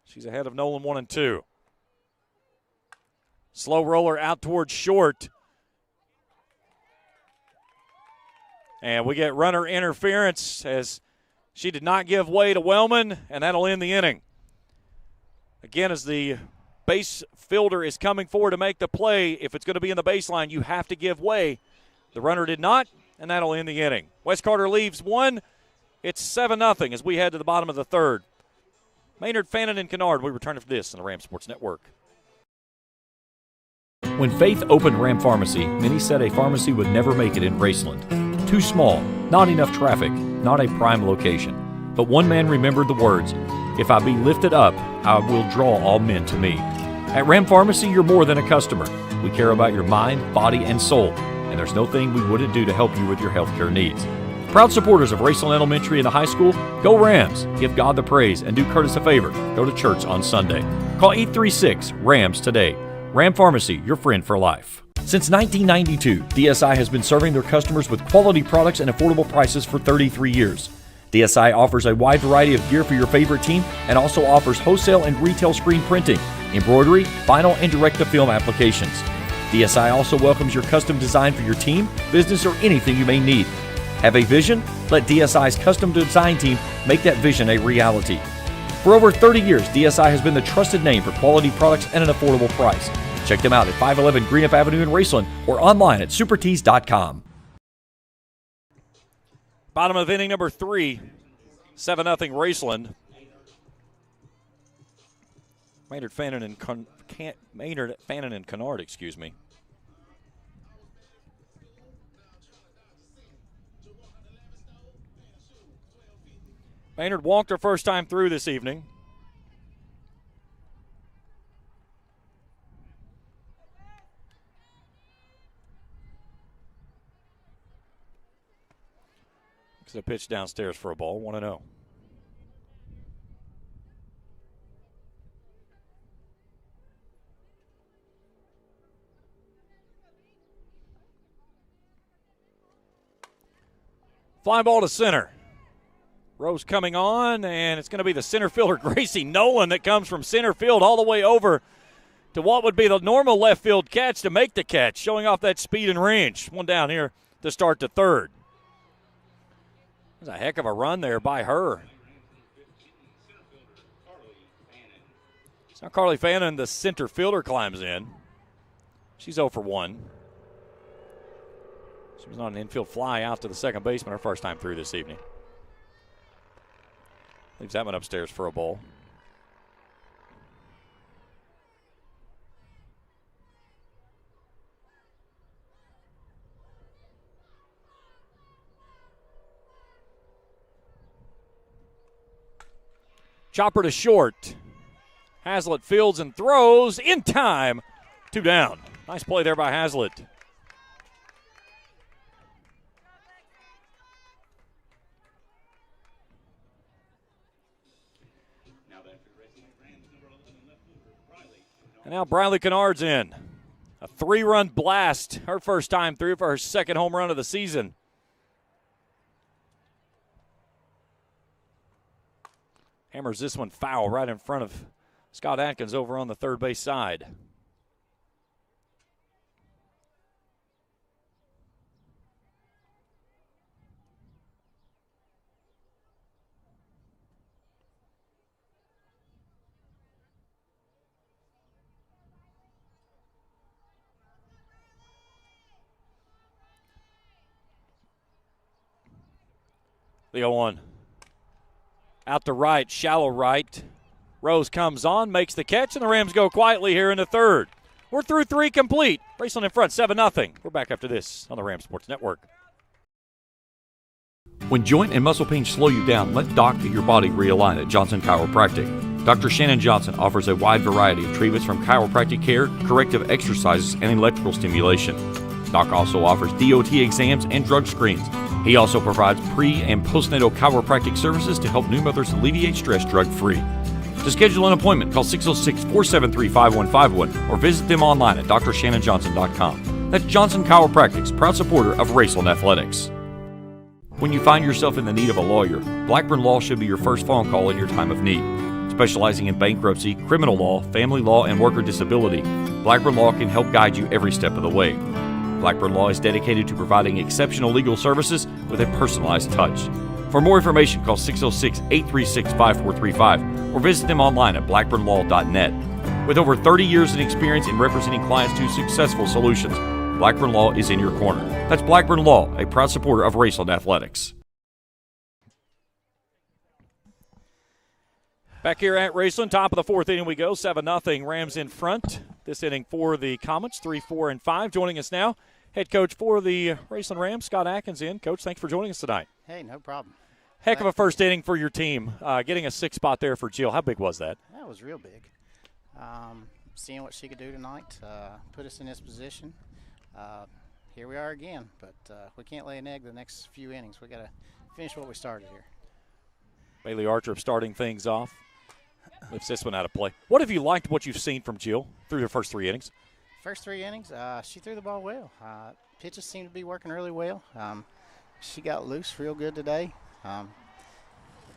She's ahead of Nolan 1-2. Slow roller out towards short. And we get runner interference as she did not give way to Wellman, and that'll end the inning. Again, as the base fielder is coming forward to make the play, if it's going to be in the baseline, you have to give way. The runner did not, and that'll end the inning. Wes Carter leaves 1. It's 7-0 as we head to the bottom of the third. Maynard, Fannin, and Kennard, we return for this on the Ram Sports Network. When Faith opened Ram Pharmacy, many said a pharmacy would never make it in Raceland. Too small, not enough traffic, not a prime location. But one man remembered the words, "If I be lifted up, I will draw all men to me." At Ram Pharmacy, you're more than a customer. We care about your mind, body, and soul, and there's no thing we wouldn't do to help you with your healthcare needs. Proud supporters of Raceland Elementary and the high school, go Rams, give God the praise, and do Curtis a favor, go to church on Sunday. Call 836-RAMS today. Ram Pharmacy, your friend for life. Since 1992, DSI has been serving their customers with quality products and affordable prices for 33 years. DSI offers a wide variety of gear for your favorite team and also offers wholesale and retail screen printing, embroidery, vinyl, and direct-to-film applications. DSI also welcomes your custom design for your team, business, or anything you may need. Have a vision? Let DSI's custom design team make that vision a reality. For over 30 years, DSI has been the trusted name for quality products and an affordable price. Check them out at 511 Greenup Avenue in Raceland or online at supertees.com. Bottom of inning number 3, 7-0 Raceland. Maynard, Fannin, and Kennard, excuse me. Maynard walked her first time through this evening. It's a pitch downstairs for a ball, 1-0. Fly ball to center. Rose coming on, and it's going to be the center fielder, Gracie Nolan, that comes from center field all the way over to what would be the normal left field catch to make the catch, showing off that speed and range. One down here to start the third. That's a heck of a run there by her. So now Carly Fannin, the center fielder, climbs in. She's 0 for 1. She was on an infield fly out to the second baseman her first time through this evening. Leaves that one upstairs for a ball. Chopper to short. Hazlitt fields and throws in time. 2 down. Nice play there by Hazlitt. And now Briley Kennard's in. A 3-run blast. Her first time through for her second home run of the season. Hammers this one foul right in front of Scott Atkins over on the third base side. The 0-1. Out to right, shallow right. Rose comes on, makes the catch, and the Rams go quietly here in the third. We're through 3 complete. Raceland in front, 7-0. We're back after this on the Ram Sports Network. When joint and muscle pain slow you down, let Doc get your body realigned at Johnson Chiropractic. Dr. Shannon Johnson offers a wide variety of treatments from chiropractic care, corrective exercises, and electrical stimulation. Doc also offers DOT exams and drug screens. He also provides pre- and postnatal chiropractic services to help new mothers alleviate stress drug-free. To schedule an appointment, call 606-473-5151 or visit them online at drshannonjohnson.com. That's Johnson Chiropractic's proud supporter of Raceland Athletics. When you find yourself in the need of a lawyer, Blackburn Law should be your first phone call in your time of need. Specializing in bankruptcy, criminal law, family law, and worker disability, Blackburn Law can help guide you every step of the way. Blackburn Law is dedicated to providing exceptional legal services with a personalized touch. For more information, call 606-836-5435 or visit them online at blackburnlaw.net. With over 30 years in experience in representing clients to successful solutions, Blackburn Law is in your corner. That's Blackburn Law, a proud supporter of Raceland Athletics. Back here at Raceland, top of the 4th inning we go, 7-0. Rams in front. This inning for the Comets, 3, 4, and 5. Joining us now, head coach for the Raceland Rams, Scott Atkins in. Coach, thanks for joining us tonight. Hey, no problem. Heck of a first inning for your team. Getting a 6th spot there for Jill. How big was that? That was real big. Seeing what she could do tonight, put us in this position. Here we are again, but we can't lay an egg the next few innings. We got to finish what we started here. Bailey Archer starting things off. Lifts this one out of play. What have you liked what you've seen from Jill through the first 3 innings? First 3 innings, she threw the ball well. Pitches seem to be working really well. She got loose real good today.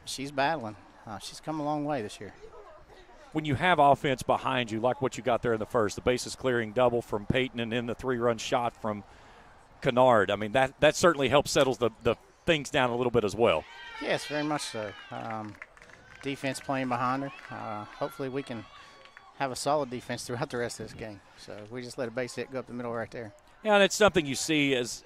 She's battling. She's come a long way this year. When you have offense behind you, like what you got there in the first, the bases clearing double from Peyton and then the 3-run shot from Kennard, I mean, that certainly helps settle the things down a little bit as well. Yes, very much so. Defense playing behind her. Hopefully we can have a solid defense throughout the rest of this game. So we just let a base hit go up the middle right there. Yeah, and it's something you see as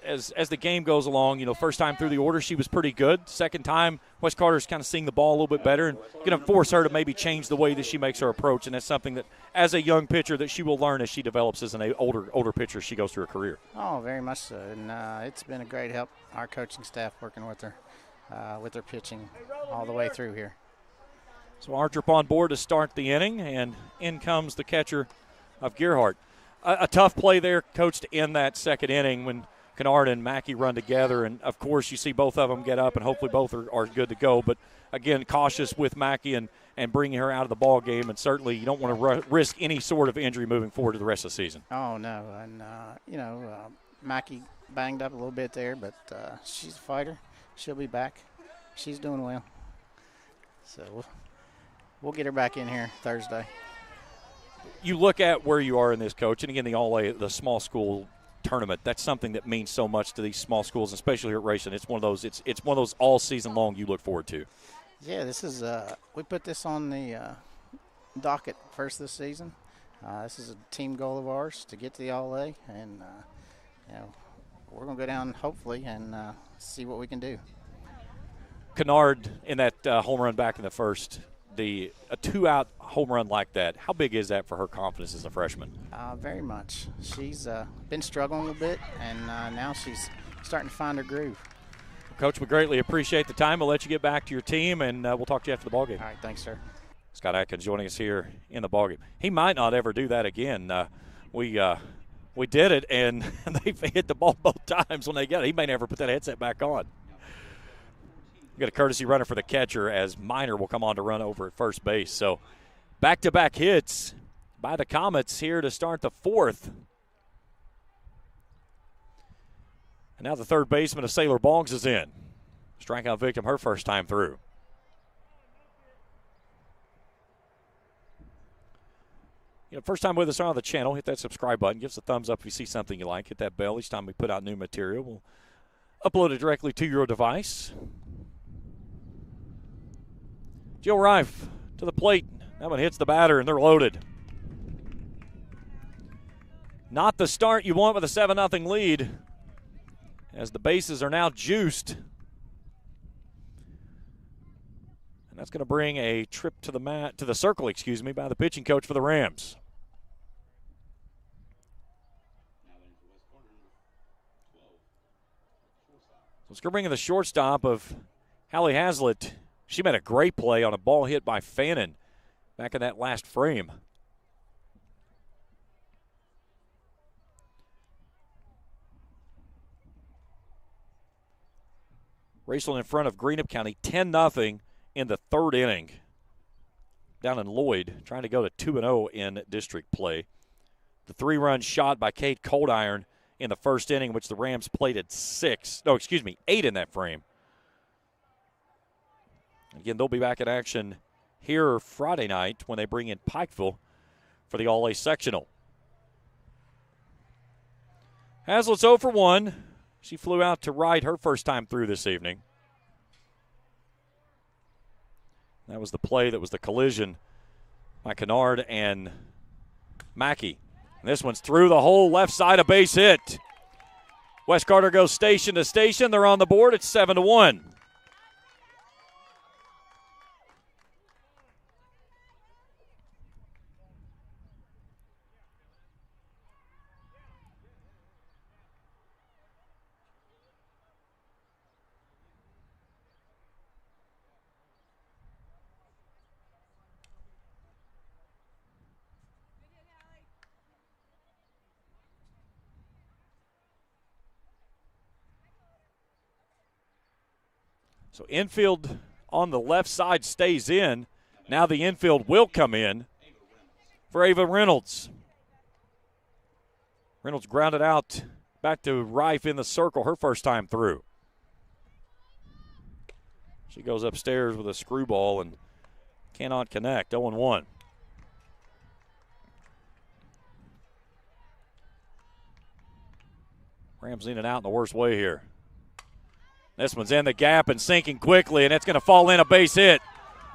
the game goes along. You know, first time through the order, she was pretty good. Second time, Wes Carter's kind of seeing the ball a little bit better and going to force her to maybe change the way that she makes her approach. And that's something that, as a young pitcher, that she will learn as she develops as an older pitcher as she goes through her career. Oh, very much so. And it's been a great help, our coaching staff working with her pitching all the way through here. So Archer on board to start the inning, and in comes the catcher of Gerhardt. A tough play there, Coach, to end that second inning when Kennard and Mackey run together. And, of course, you see both of them get up, and hopefully both are good to go. But, again, cautious with Mackey and bringing her out of the ball game. And certainly you don't want to risk any sort of injury moving forward to the rest of the season. Oh, no. And, Mackey banged up a little bit there, but she's a fighter. She'll be back. She's doing well. So we'll get her back in here Thursday. You look at where you are in this, Coach, and again, the small school tournament. That's something that means so much to these small schools, especially here at Raceland. It's one of those. It's one of those all season long you look forward to. Yeah, this is. We put this on the docket first this season. This is a team goal of ours to get to the All-A, and we're going to go down hopefully and see what we can do. Kennard in that home run back in the first, a 2-out home run like that, how big is that for her confidence as a freshman? Very much. She's been struggling a little bit, and now she's starting to find her groove. Coach, we greatly appreciate the time. We'll let you get back to your team, and we'll talk to you after the ballgame. All right, thanks, sir. Scott Atkins joining us here in the ballgame. He might not ever do that again. We did it, and they hit the ball both times when they got it. He may never put that headset back on. We got a courtesy runner for the catcher as Miner will come on to run over at first base. So back-to-back hits by the Comets here to start the fourth. And now the third baseman of Sailor Bongs is in. Strikeout victim her first time through. First time with us on the channel, hit that subscribe button. Give us a thumbs up if you see something you like. Hit that bell each time we put out new material. We'll upload it directly to your device. Jill Rife to the plate. That one hits the batter, and they're loaded. Not the start you want with a 7-0 lead, as the bases are now juiced. And that's going to bring a trip to the circle, by the pitching coach for the Rams. So it's going to bring in the shortstop of Hallie Hazlitt. She made a great play on a ball hit by Fannin back in that last frame. Raceland in front of Greenup County, 10-0 in the third inning. Down in Lloyd, trying to go to 2-0 in district play. The 3-run shot by Kate Coldiron in the first inning, which the Rams played at 8 in that frame. Again, they'll be back in action here Friday night when they bring in Pikeville for the All-A sectional. Hazlitt's 0 for 1. She flew out to right her first time through this evening. That was the play that was the collision by Kennard and Mackey. And this one's through the whole left side, a base hit. West Carter goes station to station. They're on the board. It's 7-1. So infield on the left side stays in. Now the infield will come in for Ava Reynolds. Reynolds grounded out back to Rife in the circle her first time through. She goes upstairs with a screwball and cannot connect. 0-1. Rams in and out in the worst way here. This one's in the gap and sinking quickly, and it's going to fall in, a base hit.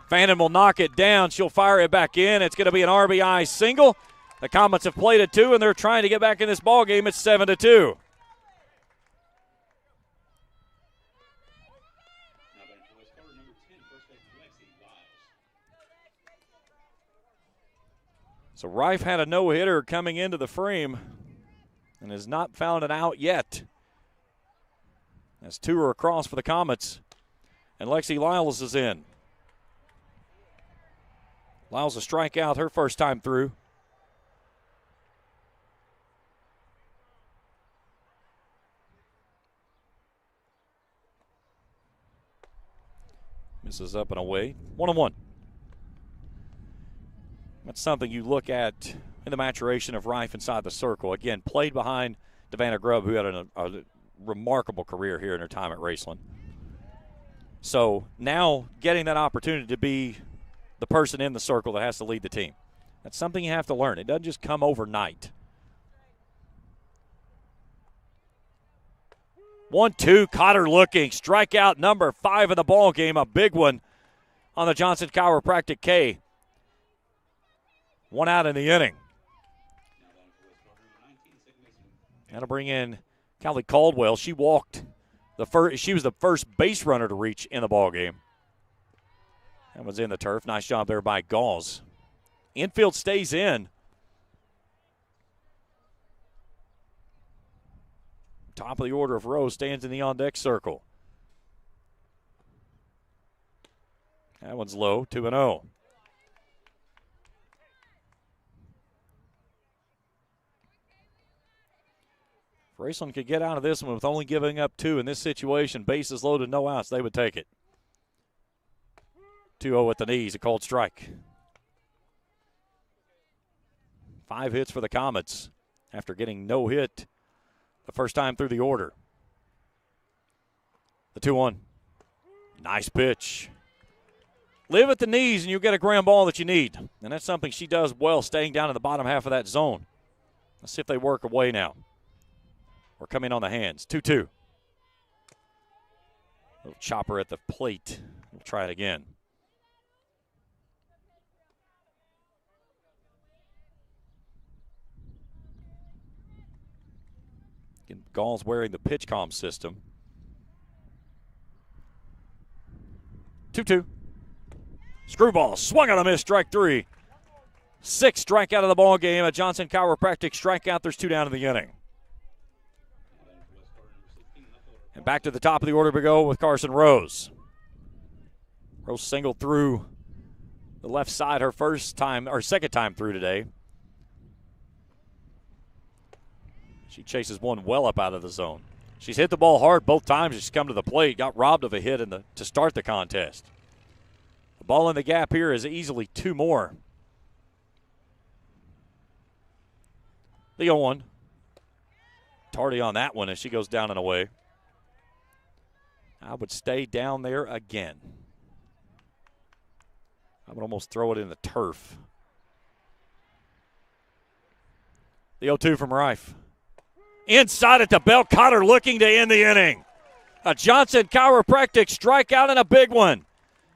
Fannin will knock it down. She'll fire it back in. It's going to be an RBI single. The Comets have played it 2, and they're trying to get back in this ball game. It's 7-2. So Rife had a no-hitter coming into the frame and has not found an out yet. As 2 are across for the Comets, and Lexi Lyles is in. Lyles a strikeout her first time through. Misses up and away. 1-1. That's something you look at in the maturation of Rife inside the circle. Again, played behind Devanna Grubb, who had a remarkable career here in her time at Raceland. So now getting that opportunity to be the person in the circle that has to lead the team. That's something you have to learn. It doesn't just come overnight. 1-2, Cotter looking. Strikeout number 5 in the ball game. A big one on the Johnson Chiropractic K. 1 out in the inning. That'll bring in Callie Caldwell, she walked she was the first base runner to reach in the ball game. That one's in the turf. Nice job there by Gauls. Infield stays in. Top of the order of Rose stands in the on-deck circle. That one's low, 2-0. If Raceland could get out of this one with only giving up 2 in this situation, bases loaded, no outs, they would take it. 2-0 at the knees, a called strike. 5 hits for the Comets after getting no hit the first time through the order. The 2-1. Nice pitch. Live at the knees and you'll get a ground ball that you need. And that's something she does well, staying down in the bottom half of that zone. Let's see if they work away now. Or come in on the hands. 2-2. Little chopper at the plate. We'll try it again. Again, Gall's wearing the pitch comm system. 2-2. Screwball swung on a miss, strike 3. 6 strikeout of the ball game. A Johnson Chiropractic strikeout. There's 2 down in the inning. And back to the top of the order we go with Carson Rose. Rose singled through the left side her second time through today. She chases one well up out of the zone. She's hit the ball hard both times she's come to the plate. Got robbed of a hit to start the contest. The ball in the gap here is easily 2 more. The 0-1. Tardy on that one as she goes down and away. I would stay down there again. I would almost throw it in the turf. The 0-2 from Rife. Inside at the belt, Cotter looking to end the inning. A Johnson Chiropractic strikeout and a big one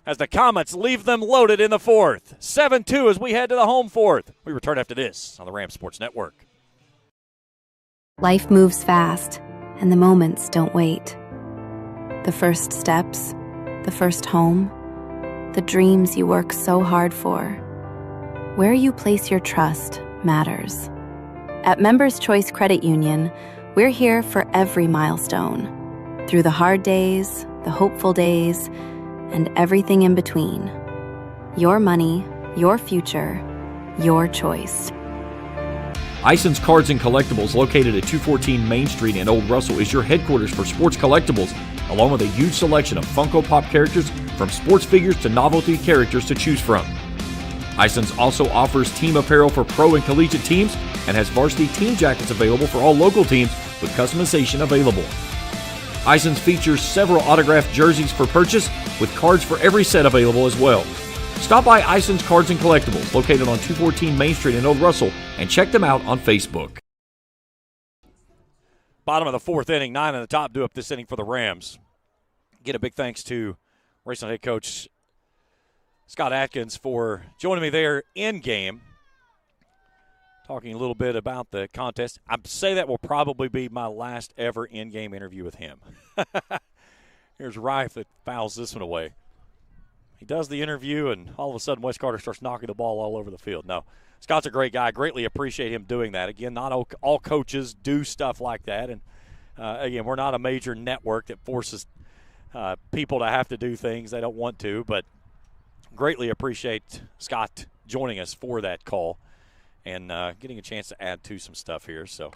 as the Comets leave them loaded in the 4th. 7-2 as we head to the home 4th. We return after this on the Ram Sports Network. Life moves fast, and the moments don't wait. The first steps, the first home, the dreams you work so hard for. Where you place your trust matters. At Members Choice Credit Union, we're here for every milestone. Through the hard days, the hopeful days, and everything in between. Your money, your future, your choice. Ison's Cards and Collectibles, located at 214 Main Street in Old Russell, is your headquarters for sports collectibles, along with a huge selection of Funko Pop characters, from sports figures to novelty characters to choose from. Ison's also offers team apparel for pro and collegiate teams and has varsity team jackets available for all local teams with customization available. Ison's features several autographed jerseys for purchase with cards for every set available as well. Stop by Ison's Cards and Collectibles, located on 214 Main Street in Old Russell, and check them out on Facebook. Bottom of the 4th inning, 9 in the top do up this inning for the Rams. Get a big thanks to Raceland head coach Scott Atkins for joining me there in game, talking a little bit about the contest. I'd say that will probably be my last ever in-game interview with him. Here's Rife that fouls this one away. He does the interview, and all of a sudden Wes Carter starts knocking the ball all over the field. No, Scott's a great guy. Greatly appreciate him doing that. Again, not all coaches do stuff like that. And, again, we're not a major network that forces people to have to do things they don't want to, but greatly appreciate Scott joining us for that call and getting a chance to add to some stuff here. So,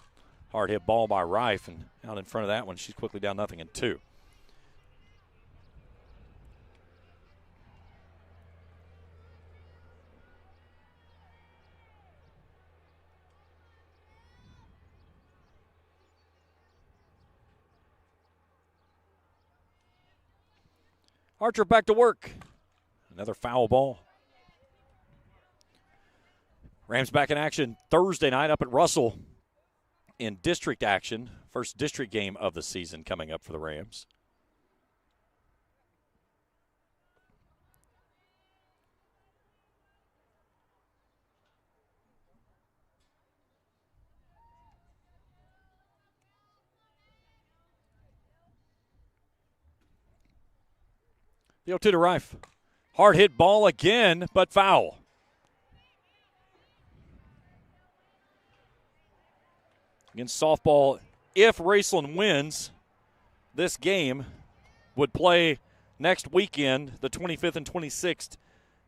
hard hit ball by Rife, and out in front of that one, she's quickly down 0-2. Archer back to work. Another foul ball. Rams back in action Thursday night up at Russell in district action. First district game of the season coming up for the Rams. The 0-2 to Rife. Hard hit ball again, but foul. Against softball, if Raceland wins, this game would play next weekend, the 25th and 26th,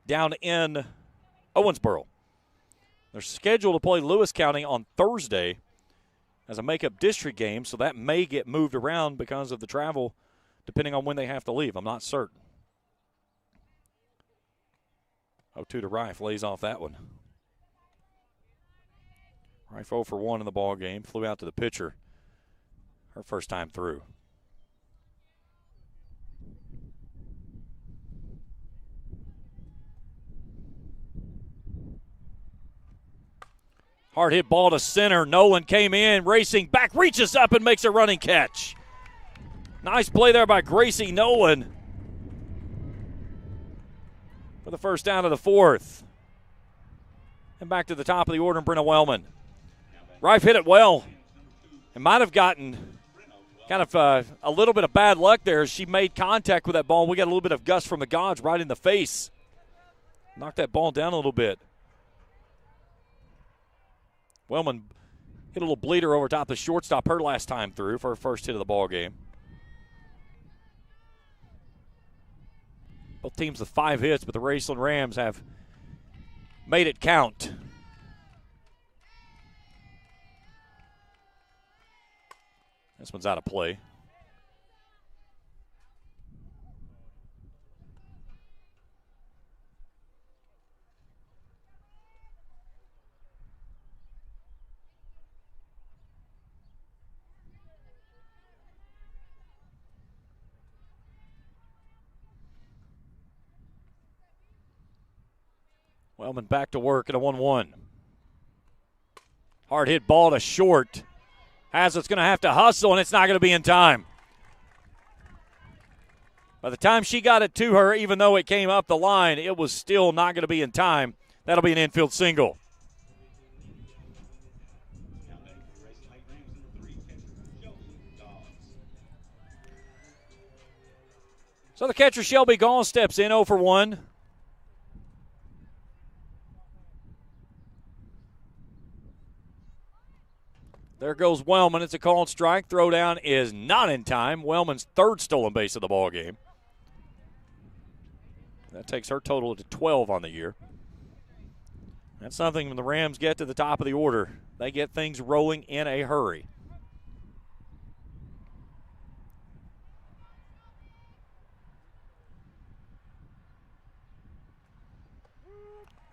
down in Owensboro. They're scheduled to play Lewis County on Thursday as a makeup district game, so that may get moved around because of the travel, depending on when they have to leave. I'm not certain. 0-2 to Rife, lays off that one. Rife 0 for 1 in the ball game, flew out to the pitcher her first time through. Hard hit ball to center. Nolan came in, racing back, reaches up and makes a running catch. Nice play there by Gracie Nolan for the first down of the fourth. And back to the top of the order, Brenna Wellman. Rife hit it well and might have gotten kind of a little bit of bad luck there as she made contact with that ball. We got a little bit of gust from the gods right in the face. Knocked that ball down a little bit. Wellman hit a little bleeder over top the shortstop her last time through for her first hit of the ball game. Both teams with 5 hits, but the Raceland Rams have made it count. This one's out of play. Wellman back to work at a 1-1. Hard hit ball to short. Hazlett's going to have to hustle, and it's not going to be in time. By the time she got it to her, even though it came up the line, it was still not going to be in time. That'll be an infield single. So the catcher, Shelby Gall, steps in 0 for 1. There goes Wellman. It's a called strike. Throwdown is not in time. Wellman's third stolen base of the ball game. That takes her total to 12 on the year. That's something when the Rams get to the top of the order. They get things rolling in a hurry.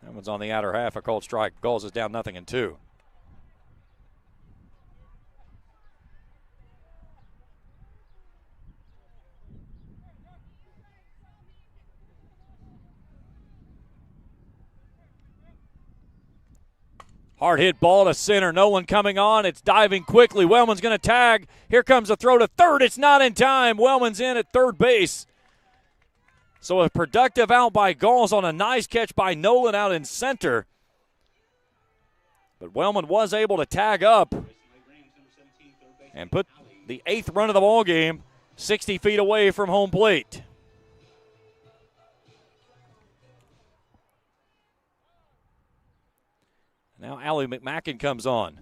That one's on the outer half. A called strike. Gulls is down 0-2. Hard hit ball to center. No one coming on. It's diving quickly. Wellman's going to tag. Here comes a throw to third. It's not in time. Wellman's in at third base. So a productive out by Galls on a nice catch by Nolan out in center. But Wellman was able to tag up and put the 8th run of the ball game 60 feet away from home plate. Now Allie McMacken comes on.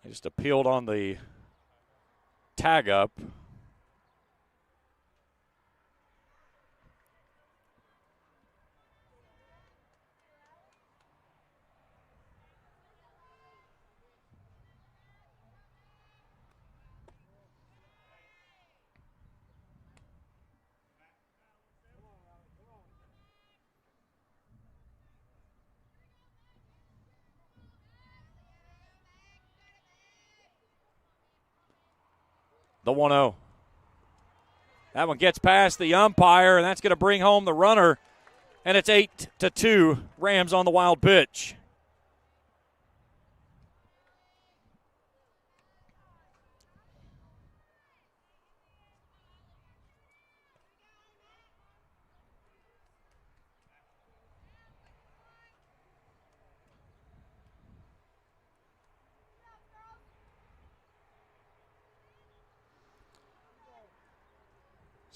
They just appealed on the tag up. The 1-0. That one gets past the umpire, and that's going to bring home the runner. And it's 8-2, Rams on the wild pitch.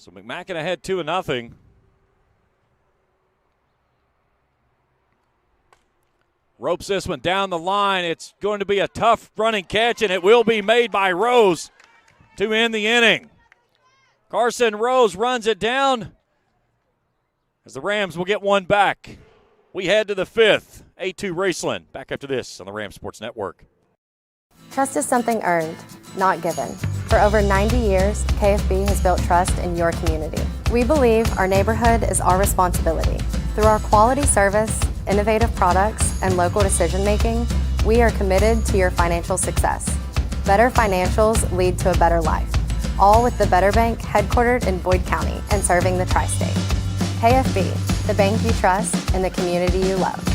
So McMacken ahead 2-0. Ropes this one down the line. It's going to be a tough running catch, and it will be made by Rose to end the inning. Carson Rose runs it down as the Rams will get one back. We head to the fifth. A2 Raceland. Back after this on the Ram Sports Network. Trust is something earned, not given. For over 90 years, KFB has built trust in your community. We believe our neighborhood is our responsibility. Through our quality service, innovative products, and local decision-making, we are committed to your financial success. Better financials lead to a better life. All with the Better Bank headquartered in Boyd County and serving the tri-state. KFB, the bank you trust and the community you love.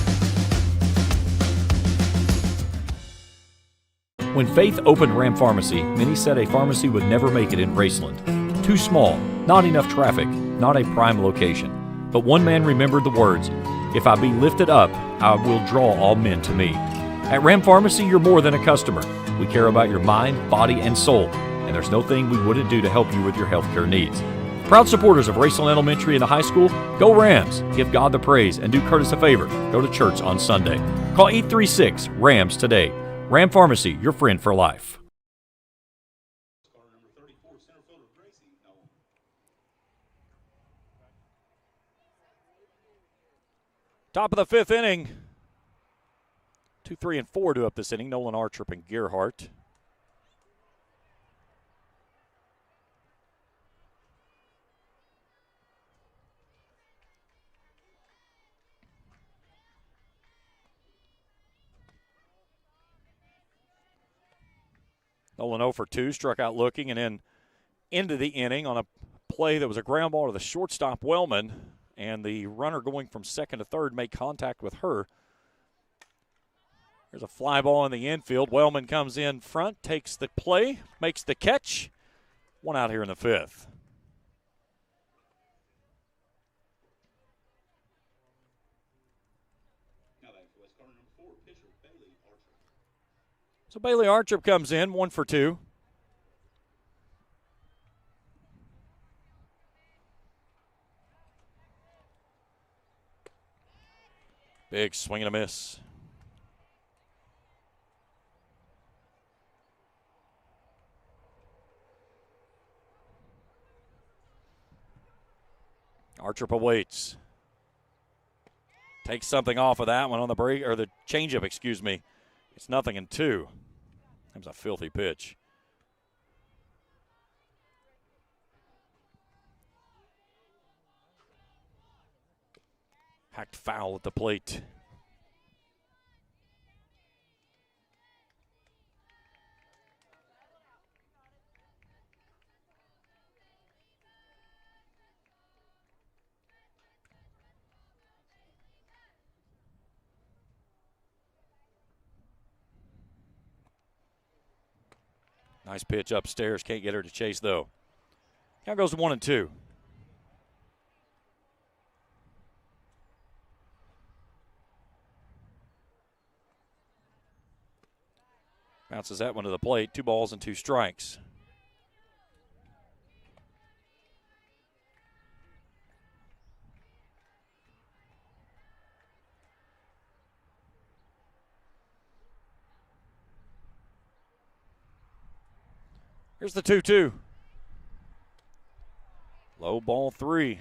When Faith opened Ram Pharmacy, many said a pharmacy would never make it in Raceland. Too small, not enough traffic, not a prime location. But one man remembered the words, "If I be lifted up, I will draw all men to me." At Ram Pharmacy, you're more than a customer. We care about your mind, body, and soul, and there's no thing we wouldn't do to help you with your healthcare needs. Proud supporters of Raceland Elementary and the high school, go Rams! Give God the praise and do Curtis a favor. Go to church on Sunday. Call 836-RAMS today. Ram Pharmacy, your friend for life. Top of the fifth inning. 2, 3, and 4 do up this inning. Nolan Archer and Gerhardt. Nolan 0 for 2, struck out looking, and then into the inning on a play that was a ground ball to the shortstop, Wellman, and the runner going from second to third made contact with her. There's a fly ball in the infield. Wellman comes in front, takes the play, makes the catch. One out here in the fifth. So Bailey Archer comes in, 1 for 2. Big swing and a miss. Archer waits. Takes something off of that one on the break, or the changeup, excuse me. It's 0-2. That was a filthy pitch. Hacked foul at the plate. Nice pitch upstairs. Can't get her to chase, though. Now goes to 1 and 2. Bounces that one to the plate. 2 balls and 2 strikes. Here's the 2-2. Low ball 3.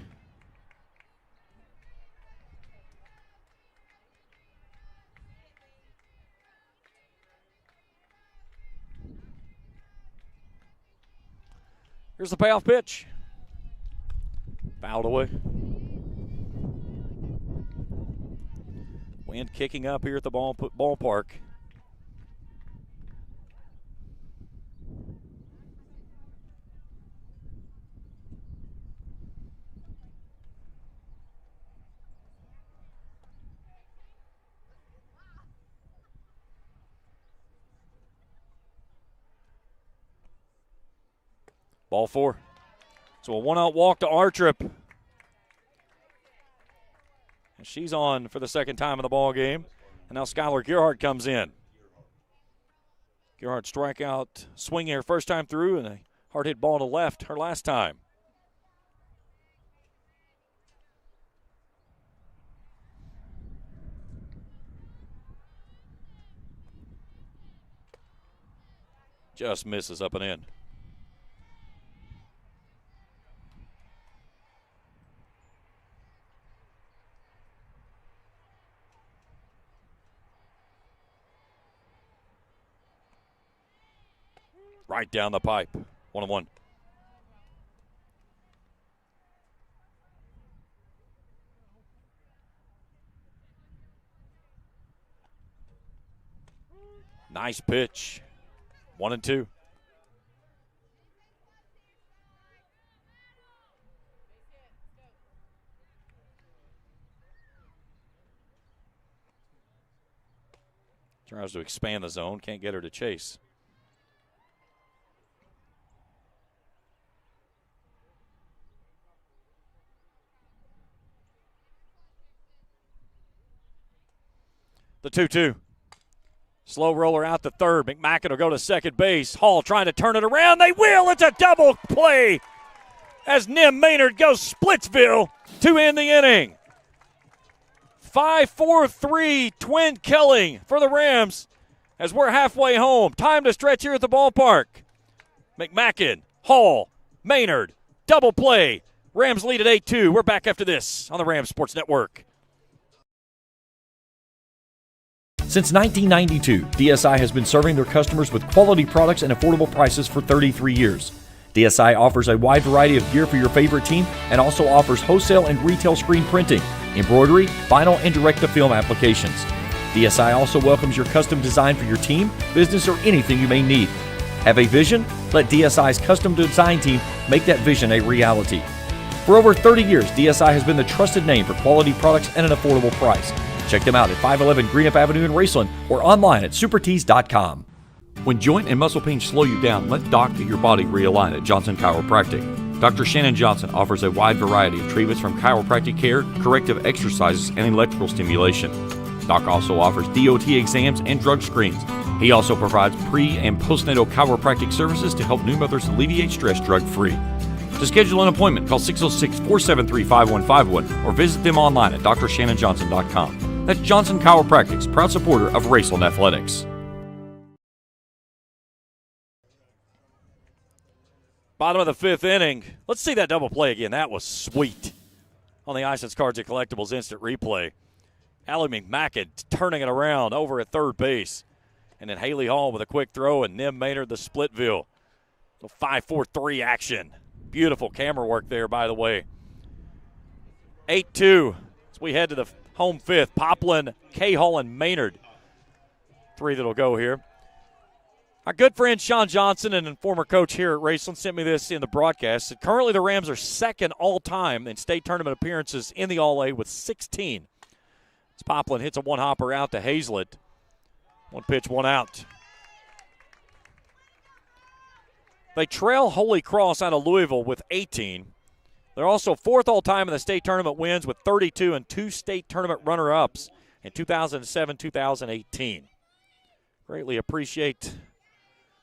Here's the payoff pitch. Fouled away. Wind kicking up here at the ballpark. Ball 4. So a 1-out walk to Artrip. And she's on for the second time in the ball game. And now Skylar Gerhardt comes in. Gerhardt strikeout, swinging her first time through, and a hard hit ball to left her last time. Just misses up and in. Right down the pipe. 1-1. Nice pitch. 1-2. Tries to expand the zone. Can't get her to chase. The 2-2. Slow roller out to third. McMacken will go to second base. Hall trying to turn it around. They will. It's a double play as Nim Maynard goes Splitsville to end the inning. 5-4-3 twin killing for the Rams as we're halfway home. Time to stretch here at the ballpark. McMacken, Hall, Maynard, double play. Rams lead at 8-2. We're back after this on the Rams Sports Network. Since 1992, DSI has been serving their customers with quality products and affordable prices for 33 years. DSI offers a wide variety of gear for your favorite team and also offers wholesale and retail screen printing, embroidery, vinyl, and direct-to-film applications. DSI also welcomes your custom design for your team, business, or anything you may need. Have a vision? Let DSI's custom design team make that vision a reality. For over 30 years, DSI has been the trusted name for quality products and an affordable price. Check them out at 511 Greenup Avenue in Raceland or online at supertees.com. When joint and muscle pain slow you down, let Doc get your body realigned at Johnson Chiropractic. Dr. Shannon Johnson offers a wide variety of treatments from chiropractic care, corrective exercises, and electrical stimulation. Doc also offers DOT exams and drug screens. He also provides pre- and postnatal chiropractic services to help new mothers alleviate stress drug-free. To schedule an appointment, call 606-473-5151 or visit them online at drshannonjohnson.com. That's Johnson Chiropractic's proud supporter of Raceland Athletics. Bottom of the fifth inning. Let's see that double play again. That was sweet. On the Ice Cards and Collectibles instant replay. Allie McMacken turning it around over at third base. And then Haley Hall with a quick throw and Nim Maynard the Splitville. 5-4-3 action. Beautiful camera work there, by the way. 8-2 as we head to the home fifth. Poplin, K-Hall, and Maynard. Three that'll go here. Our good friend Sean Johnson and former coach here at Raceland sent me this in the broadcast. Currently the Rams are second all-time in state tournament appearances in the All-A with 16. As Poplin hits a one-hopper out to Hazlett. One pitch, one out. They trail Holy Cross out of Louisville with 18. They're also fourth all-time in the state tournament wins with 32 and two state tournament runner-ups in 2007-2018. Greatly appreciate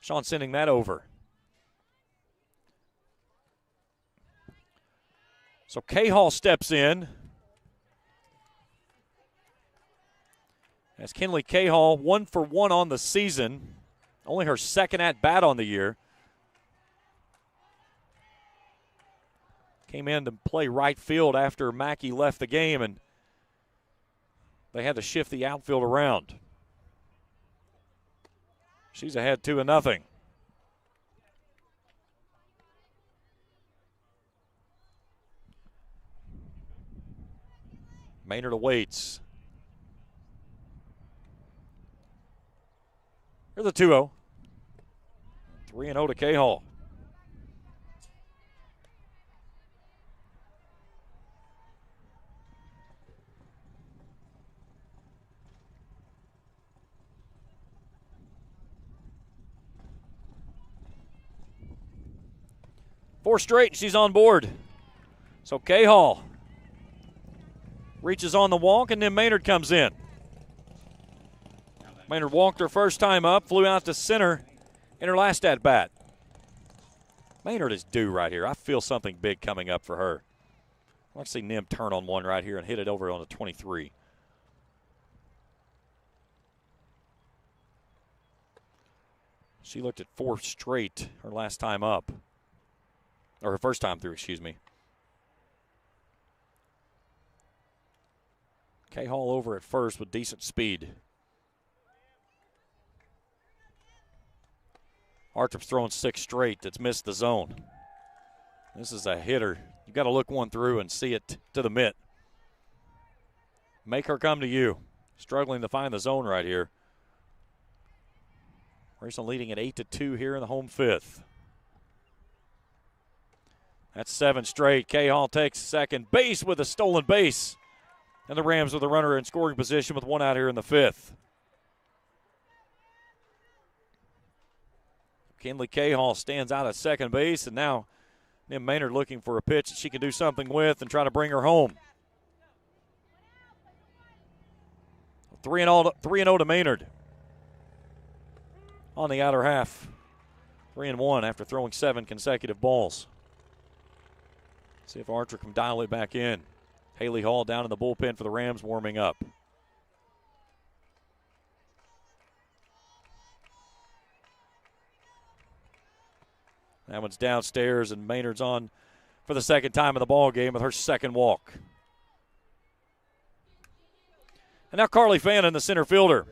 Sean sending that over. So K-Hall steps in. As Kinley K-Hall, 1 for 1 on the season. Only her second at-bat on the year. Came in to play right field after Mackey left the game, and they had to shift the outfield around. She's ahead 2-0. Maynard awaits. Here's the 2-0. 3-0 to K-Hall. Four straight, and she's on board. So K-Hall reaches on the walk, and then Maynard comes in. Maynard walked her first time up, flew out to center in her last at-bat. Maynard is due right here. I feel something big coming up for her. I want to see Nim turn on one right here and hit it over on the 23. She looked at 4 straight her last time up. Or her first time through, excuse me. K Hall over at first with decent speed. Artrup's throwing 6 straight. That's missed the zone. This is a hitter. You got to look one through and see it to the mitt. Make her come to you. Struggling to find the zone right here. Raceland leading at 8-2 here in the home 5th. That's 7 straight. K Hall takes second base with a stolen base. And the Rams with a runner in scoring position with 1 out here in the 5th. Kinley K Hall stands out at second base, and now Nim Maynard looking for a pitch that she can do something with and try to bring her home. 3-0 to Maynard. On the outer half. 3-1 after throwing 7 consecutive balls. See if Archer can dial it back in. Haley Hall down in the bullpen for the Rams, warming up. That one's downstairs, and Maynard's on for the second time in the ball game with her second walk. And now Carly Fannin, the center fielder.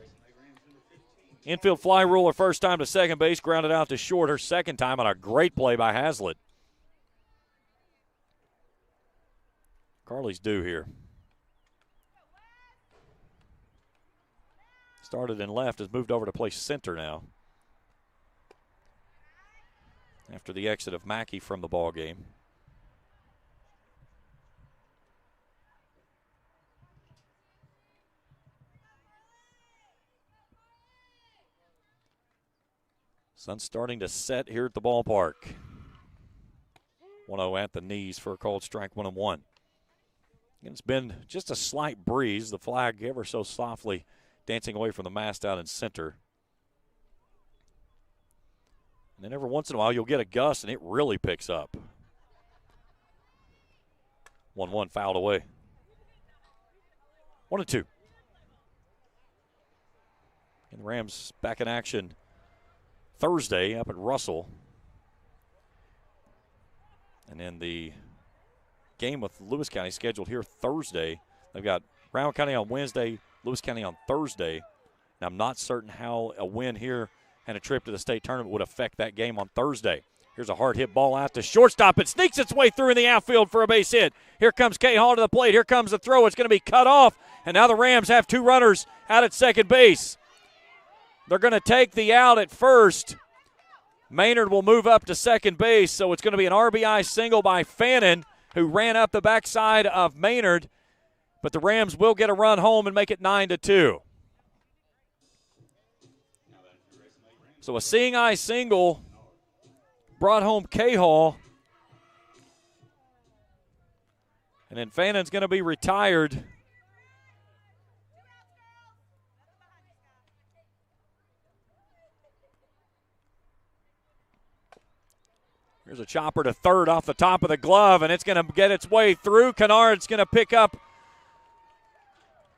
Infield fly rule her first time to second base, grounded out to short her second time on a great play by Hazlitt. Carly's due here. Started in left, has moved over to play center now. After the exit of Mackey from the ball game. Sun's starting to set here at the ballpark. 1-0 at the knees for a called strike, 1-1. It's been just a slight breeze. The flag ever so softly dancing away from the mast out in center. And then every once in a while you'll get a gust and it really picks up. 1-1 fouled away. 1-2. And the Rams back in action Thursday up at Russell. And then the game with Lewis County scheduled here Thursday. They've got Brown County on Wednesday, Lewis County on Thursday. And I'm not certain how a win here and a trip to the state tournament would affect that game on Thursday. Here's a hard hit ball out to shortstop. It sneaks its way through in the outfield for a base hit. Here comes K Hall to the plate. Here comes the throw. It's going to be cut off. And now the Rams have 2 runners out at second base. They're going to take the out at first. Maynard will move up to second base, so it's going to be an RBI single by Fannin, who ran up the backside of Maynard. But the Rams will get a run home and make it 9-2. So a seeing eye single brought home K Hall. And then Fannin's going to be retired. Here's a chopper to third off the top of the glove, and it's going to get its way through. Kennard's going to pick up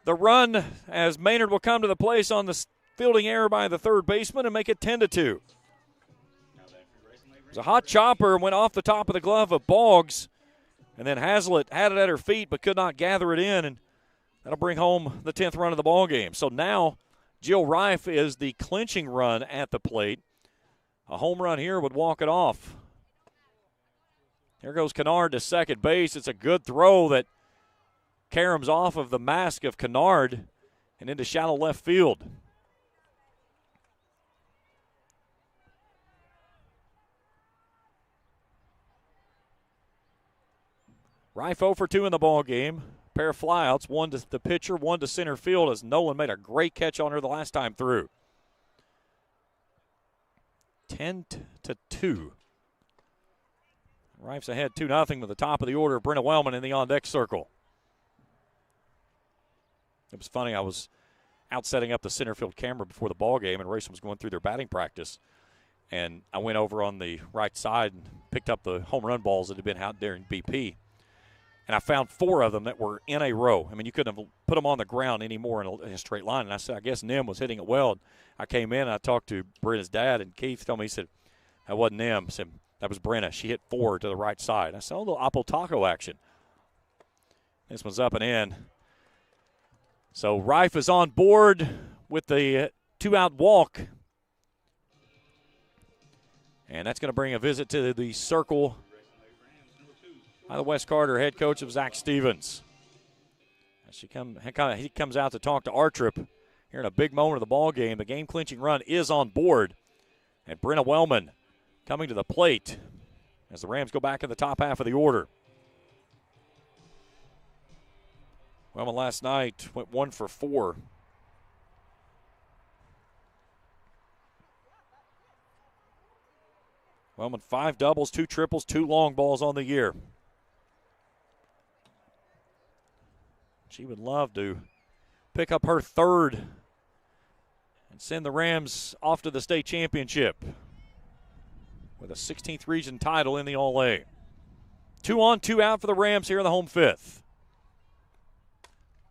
the run as Maynard will come to the place on the fielding error by the third baseman and make it 10-2. It was a hot chopper, went off the top of the glove of Boggs, and then Hazlitt had it at her feet but could not gather it in, and that'll bring home the 10th run of the ball game. So now Jill Reif is the clinching run at the plate. A home run here would walk it off. Here goes Kennard to second base. It's a good throw that caroms off of the mask of Kennard and into shallow left field. Reif 0 for 2 in the ball game. Pair of flyouts, one to the pitcher, one to center field as Nolan made a great catch on her the last time through. 10-2. Reif's ahead 2-0 with the top of the order. Brenna Wellman in the on-deck circle. It was funny. I was out setting up the center field camera before the ball game, and Raceland was going through their batting practice. And I went over on the right side and picked up the home run balls that had been out there in BP. And I found 4 of them that were in a row. I mean, you couldn't have put them on the ground anymore in a straight line. And I said, I guess Nim was hitting it well. And I came in and I talked to Brenna's dad, and Keith told me, he said, that wasn't Nim. I said, that was Brenna. She hit 4 to the right side. I said, oh, a little apple taco action. This one's up and in. So Rife is on board with the 2-out walk. And that's going to bring a visit to the circle by the Wes Carter head coach of Zach Stevens. He comes out to talk to Artrip here in a big moment of the ball game. The game-clinching run is on board. And Brenna Wellman coming to the plate as the Rams go back in the top half of the order. Wellman last night went 1 for 4. Wellman 5 doubles, 2 triples, 2 long balls on the year. She would love to pick up her 3rd and send the Rams off to the state championship with a 16th region title in the All-A. 2 on, 2 out for the Rams here in the home 5th.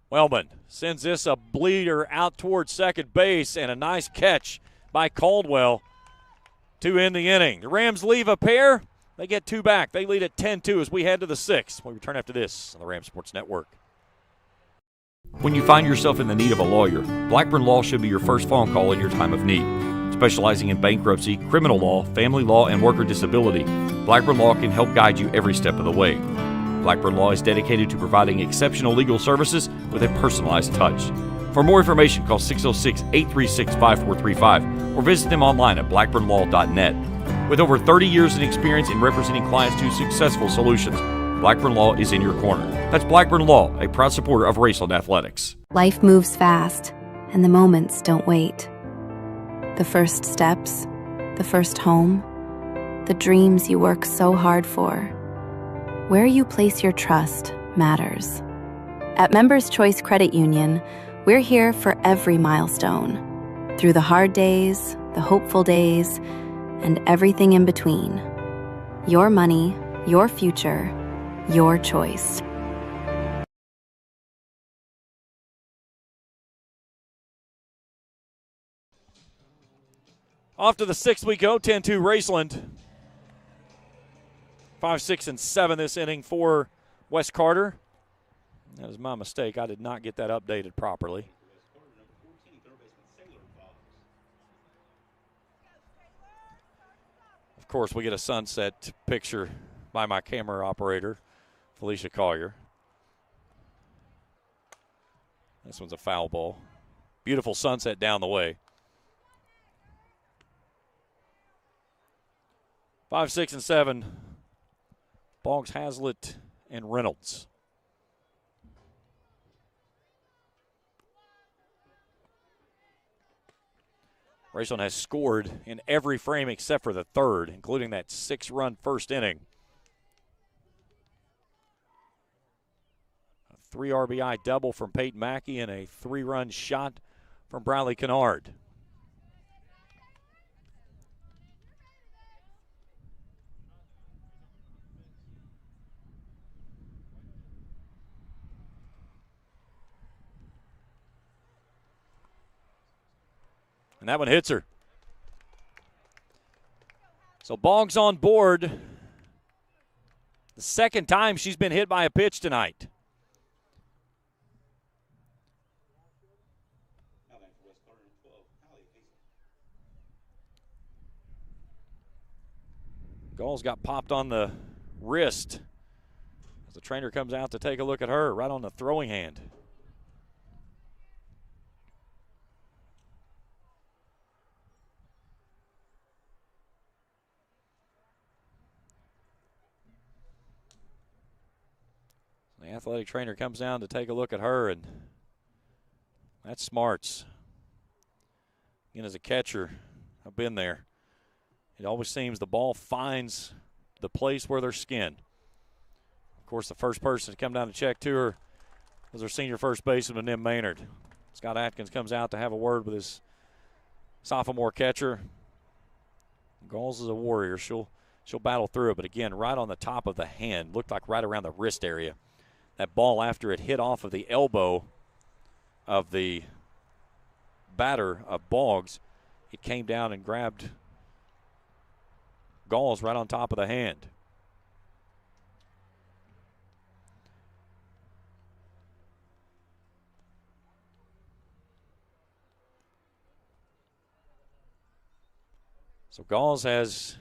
Wellman sends this a bleeder out towards second base, and a nice catch by Caldwell to end the inning. The Rams leave a pair. They get 2 back. They lead at 10-2 as we head to the 6th. We return after this on the Rams Sports Network. When you find yourself in the need of a lawyer, Blackburn Law should be your first phone call in your time of need. Specializing in bankruptcy, criminal law, family law, and worker disability, Blackburn Law can help guide you every step of the way. Blackburn Law is dedicated to providing exceptional legal services with a personalized touch. For more information, call 606-836-5435 or visit them online at blackburnlaw.net. With over 30 years in experience in representing clients to successful solutions, Blackburn Law is in your corner. That's Blackburn Law, a proud supporter of Raceland Athletics. Life moves fast, and the moments don't wait. The first steps, the first home, the dreams you work so hard for. Where you place your trust matters. At Members Choice Credit Union, we're here for every milestone. Through the hard days, the hopeful days, and everything in between. Your money, your future, your choice. Off to the 6th we go, 10-2 Raceland. 5, 6, and 7 this inning for Wes Carter. That was my mistake. I did not get that updated properly. Of course, we get a sunset picture by my camera operator, Felicia Collier. This one's a foul ball. Beautiful sunset down the way. 5, 6, and 7. Boggs, Hazlitt, and Reynolds. Raceland has scored in every frame except for the 3rd, including that 6-run first inning. A 3 RBI double from Peyton Mackey and a 3-run shot from Bradley Kennard. And that one hits her. So Boggs on board. The 2nd time she's been hit by a pitch tonight. Gall's got popped on the wrist as the trainer comes out to take a look at her, right on the throwing hand. The athletic trainer comes down to take a look at her, and that's smarts. Again, as a catcher, I've been there. It always seems the ball finds the place where they're skinned. Of course, the first person to come down to check to her was our senior first baseman, Nim Maynard. Scott Atkins comes out to have a word with his sophomore catcher. Galls is a warrior. She'll battle through it, but again, right on the top of the hand, looked like right around the wrist area. that ball after it hit off of the elbow of the batter of Boggs. It came down and grabbed Galls right on top of the hand. So Galls has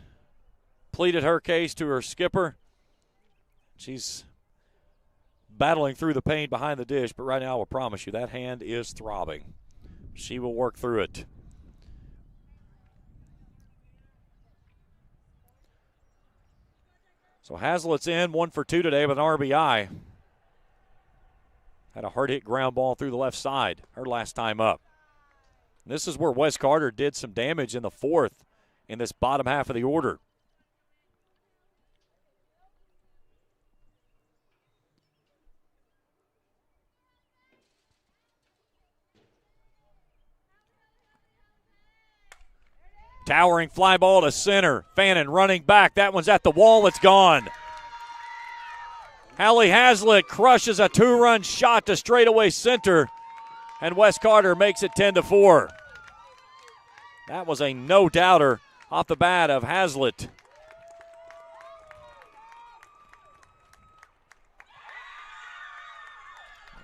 pleaded her case to her skipper. She's battling through the pain behind the dish, but right now I will promise you that hand is throbbing. She will work through it. So Hazlitt's in 1 for 2 today with an RBI. Had a hard hit ground ball through the left side her last time up. And this is where Wes Carter did some damage in the fourth in this bottom half of the order. Towering fly ball to center. Fannin running back. That one's at the wall. It's gone. Hallie Hazlitt crushes a 2-run shot to straightaway center, and Wes Carter makes it 10-4. That was a no-doubter off the bat of Hazlitt.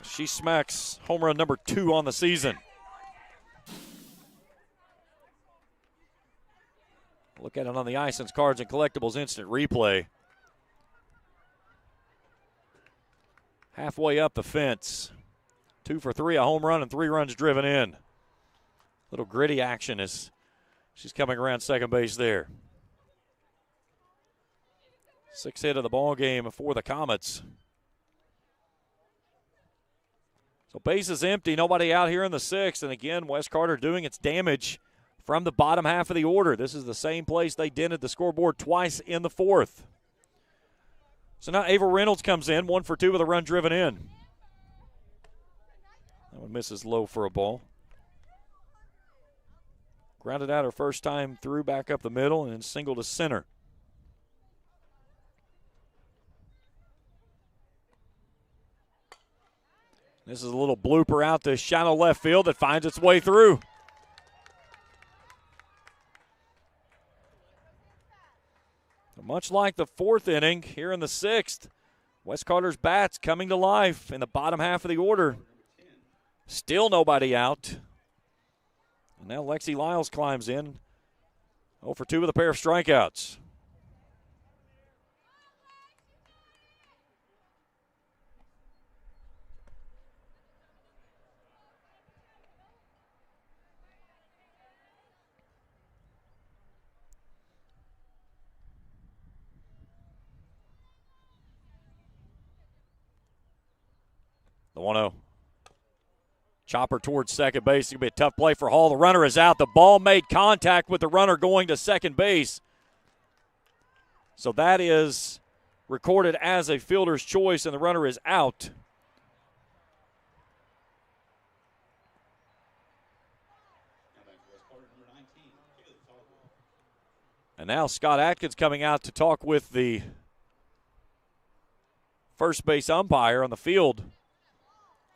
She smacks home run number 2 on the season. Look at it on the Ison's Cards and Collectibles instant replay. Halfway up the fence. 2 for 3, a home run and 3 runs driven in. Little gritty action as she's coming around second base there. 6th hit of the ball game for the Comets. So base is empty, nobody out here in the 6th. And again, Wes Carter doing its damage from the bottom half of the order. This is the same place they dented the scoreboard twice in the 4th. So now Ava Reynolds comes in, 1 for 2 with a run driven in. That one misses low for a ball. Grounded out her first time through, back up the middle, and then single to center. This is a little blooper out to shallow left field that finds its way through. Much like the 4th inning, here in the 6th, Wes Carter's bats coming to life in the bottom half of the order. Still nobody out. And now Lexi Lyles climbs in, 0 for 2 with a pair of strikeouts. The 1-0. Chopper towards second base. It's going to be a tough play for Hall. The runner is out. The ball made contact with the runner going to second base. So that is recorded as a fielder's choice, and the runner is out. And now Scott Atkins coming out to talk with the first base umpire on the field.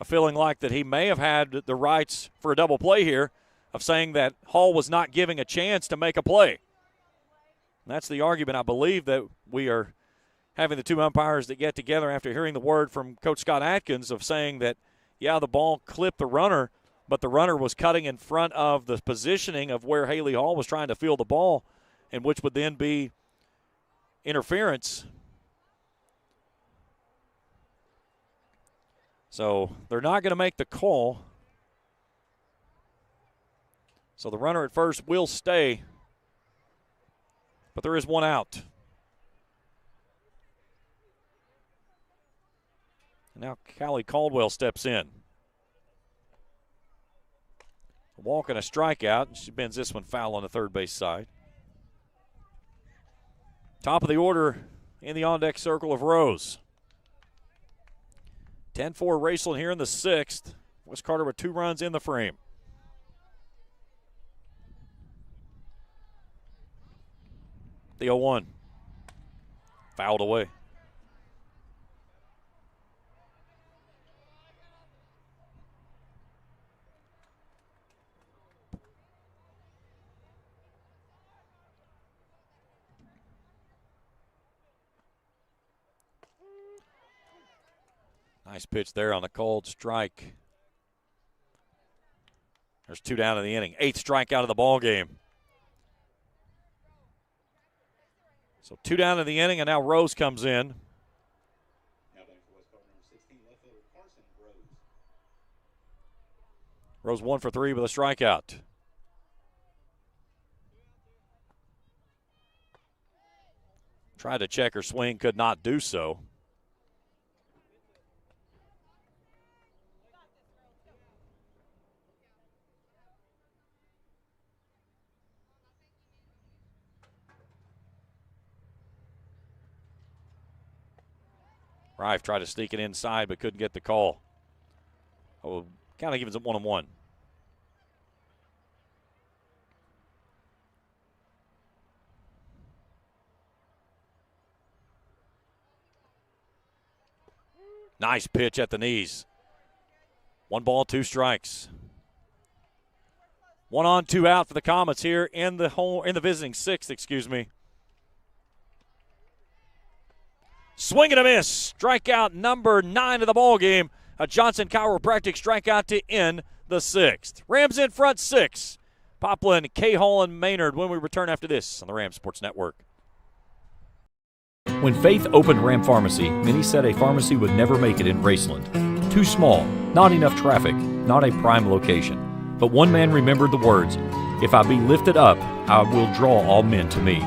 Feeling like that he may have had the rights for a double play here, of saying that Hall was not giving a chance to make a play. And that's the argument I believe that we are having, the two umpires that get together after hearing the word from Coach Scott Atkins of saying that, yeah, the ball clipped the runner, but the runner was cutting in front of the positioning of where Haley Hall was trying to field the ball, and which would then be interference. So they're not going to make the call. So the runner at first will stay, but there is one out. And now Callie Caldwell steps in. A walk and a strikeout. She bends this one foul on the third base side. Top of the order in the on-deck circle of Rose. 10-4 Raceland here in the 6th. Wes Carter with 2 runs in the frame. The 0-1. Fouled away. Nice pitch there on the called strike. There's 2 down in the inning. 8th strikeout of the ball game. So 2 down in the inning, and now Rose comes in. Rose 1 for 3 with a strikeout. Tried to check her swing, could not do so. Rife tried to sneak it inside but couldn't get the call. Oh, kind of gives it 1-1. Nice pitch at the knees. 1 ball, 2 strikes. 1 on, 2 out for the Comets here in the visiting 6th, excuse me. Swing and a miss. Strikeout number 9 of the ball game. A Johnson Chiropractic strikeout to end the 6th. Rams in front 6. Poplin, K-Hall, and Maynard when we return after this on the Rams Sports Network. When Faith opened Ram Pharmacy, many said a pharmacy would never make it in Raceland. Too small, not enough traffic, not a prime location. But one man remembered the words, "If I be lifted up, I will draw all men to me."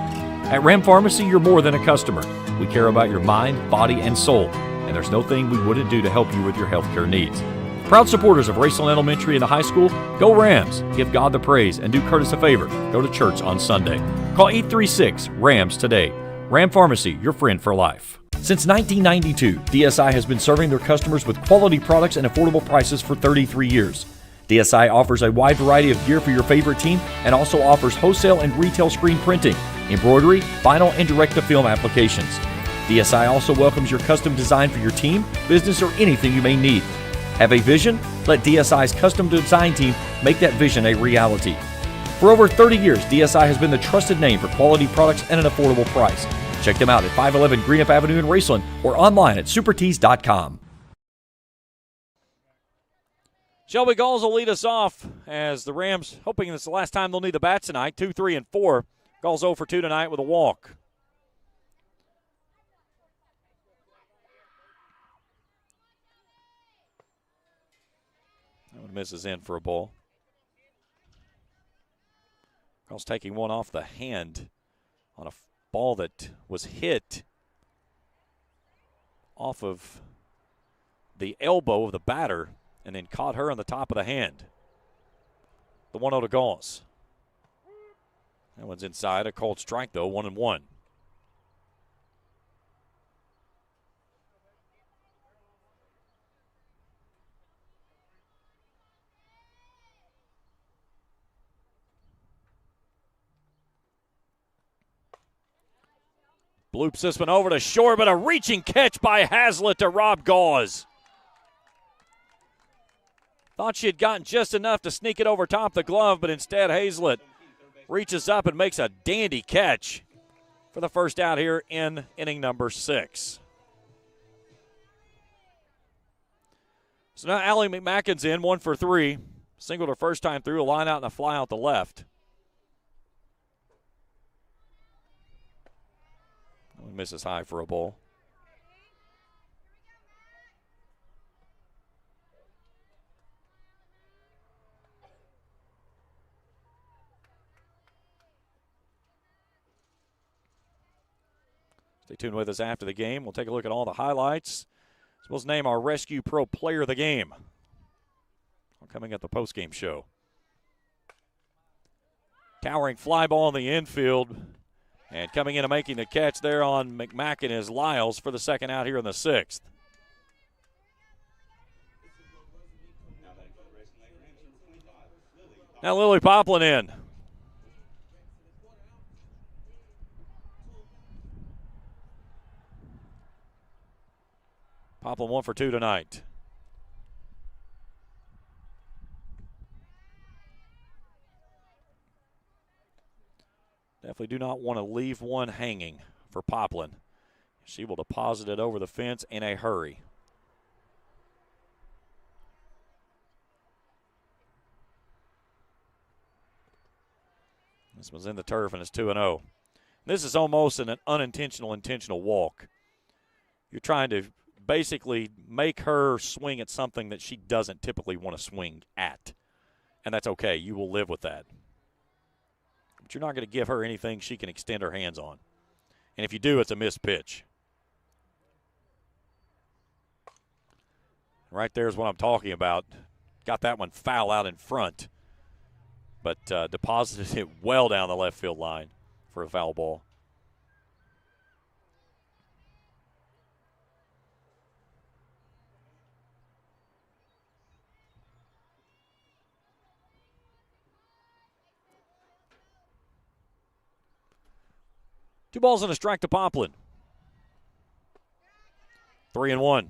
At Ram Pharmacy, you're more than a customer. We care about your mind, body, and soul, and there's no thing we wouldn't do to help you with your healthcare needs. Proud supporters of Raceland Elementary and the high school, go Rams, give God the praise, and do Curtis a favor, go to church on Sunday. Call 836-RAMS today. Ram Pharmacy, your friend for life. Since 1992, DSI has been serving their customers with quality products and affordable prices for 33 years. DSI offers a wide variety of gear for your favorite team and also offers wholesale and retail screen printing, embroidery, vinyl, and direct-to-film applications. DSI also welcomes your custom design for your team, business, or anything you may need. Have a vision? Let DSI's custom design team make that vision a reality. For over 30 years, DSI has been the trusted name for quality products and an affordable price. Check them out at 511 Greenup Avenue in Raceland or online at supertees.com. Shelby Gulls will lead us off as the Rams, hoping this is the last time they'll need the bats tonight. 2, 3, and 4. Gulls 0 for 2 tonight with a walk. That one misses in for a ball. Gulls taking one off the hand on a ball that was hit off of the elbow of the batter and then caught her on the top of the hand. The 1-0 to Gulls. That one's inside. A cold strike, though, 1-1. Bloops this one over to short, but a reaching catch by Hazlitt to Rob Gauze. Thought she had gotten just enough to sneak it over top the glove, but instead Hazlitt reaches up and makes a dandy catch for the first out here in inning number 6. So now Allie McMackin's in, 1 for 3. Singled her first time through, a line out and a fly out the left. Misses high for a ball. Stay tuned with us after the game. We'll take a look at all the highlights. So let's name our Rescue Pro Player of the Game. Coming at the postgame show. Towering fly ball in the infield. And coming in and making the catch there on McMackin is Lyles for the second out here in the 6th. Now Lily Poplin in. Poplin 1 for 2 tonight. Definitely do not want to leave one hanging for Poplin. She will deposit it over the fence in a hurry. This was in the turf, and it's 2-0. This is almost an unintentional intentional walk. You're trying to basically make her swing at something that she doesn't typically want to swing at. And that's okay. You will live with that. But you're not going to give her anything she can extend her hands on. And if you do, it's a missed pitch. Right there is what I'm talking about. Got that one foul out in front, but deposited it well down the left field line for a foul ball. Two balls and a strike to Poplin. 3-1.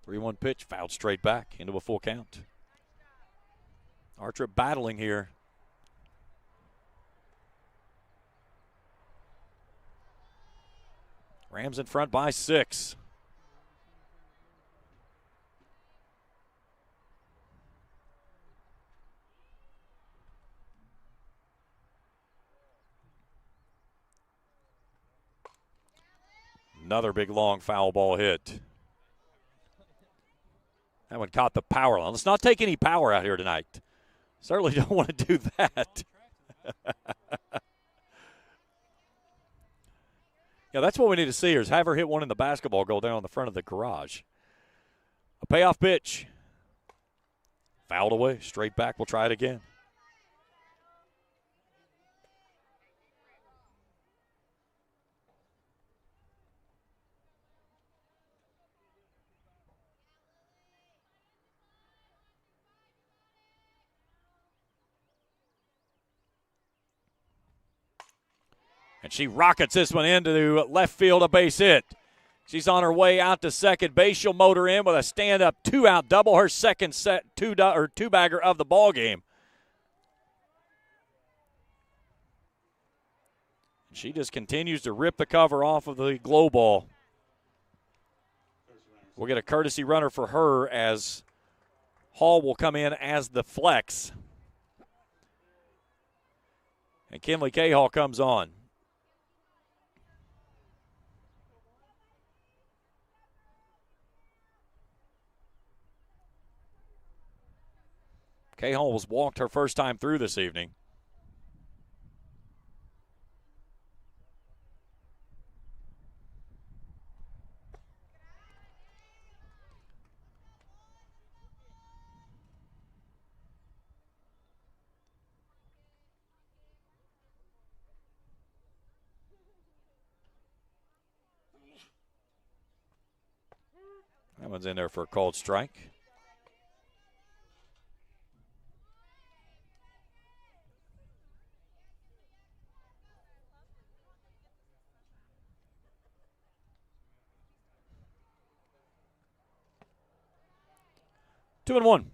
Three-one pitch, fouled straight back into a full count. Archer battling here. Rams in front by 6. Another big long foul ball hit. That one caught the power line. Let's not take any power out here tonight. Certainly don't want to do that. Yeah, that's what we need to see here is have her hit one in the basketball goal down on the front of the garage. A payoff pitch. Fouled away. Straight back. We'll try it again. And she rockets this one into left field, a base hit. She's on her way out to second base. She'll motor in with a stand-up 2-out double, her second set two-bagger of the ball game. She just continues to rip the cover off of the glow ball. We'll get a courtesy runner for her as Hall will come in as the flex. And Kinley Cahill comes on. Cahill was walked her first time through this evening. That one's in there for a called strike. Two and one.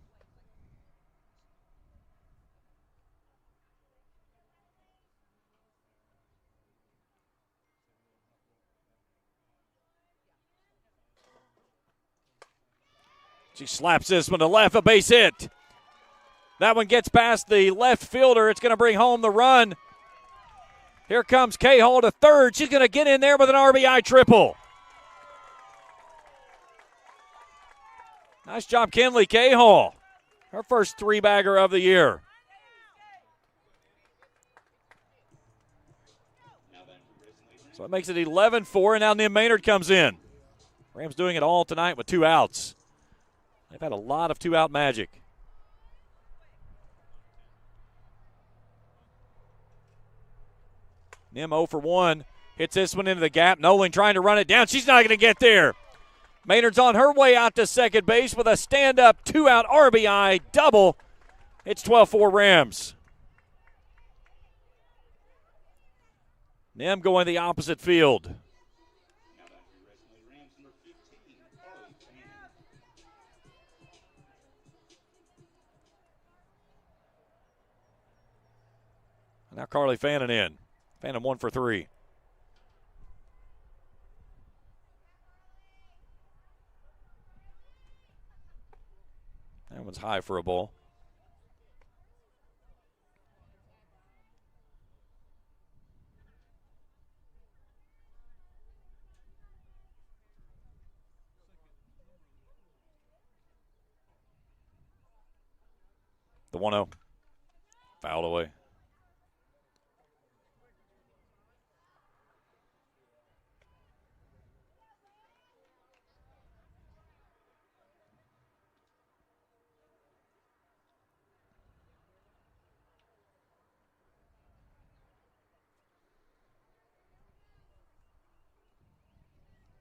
She slaps this one to left, a base hit. That one gets past the left fielder. It's going to bring home the run. Here comes Cahill to third. She's going to get in there with an RBI triple. Nice job, Kinley Cahill. Her first three-bagger of the year. So it makes it 11-4, and now Nim Maynard comes in. Rams doing it all tonight with 2 outs. They've had a lot of 2-out magic. Nim 0 for 1. Hits this one into the gap. Nolan trying to run it down. She's not going to get there. Maynard's on her way out to second base with a stand-up 2-out RBI double. It's 12-4 Rams. Nim going the opposite field. Now Carly Fannin in. Fannin 1 for 3. That one's high for a ball. The 1-0. Fouled away.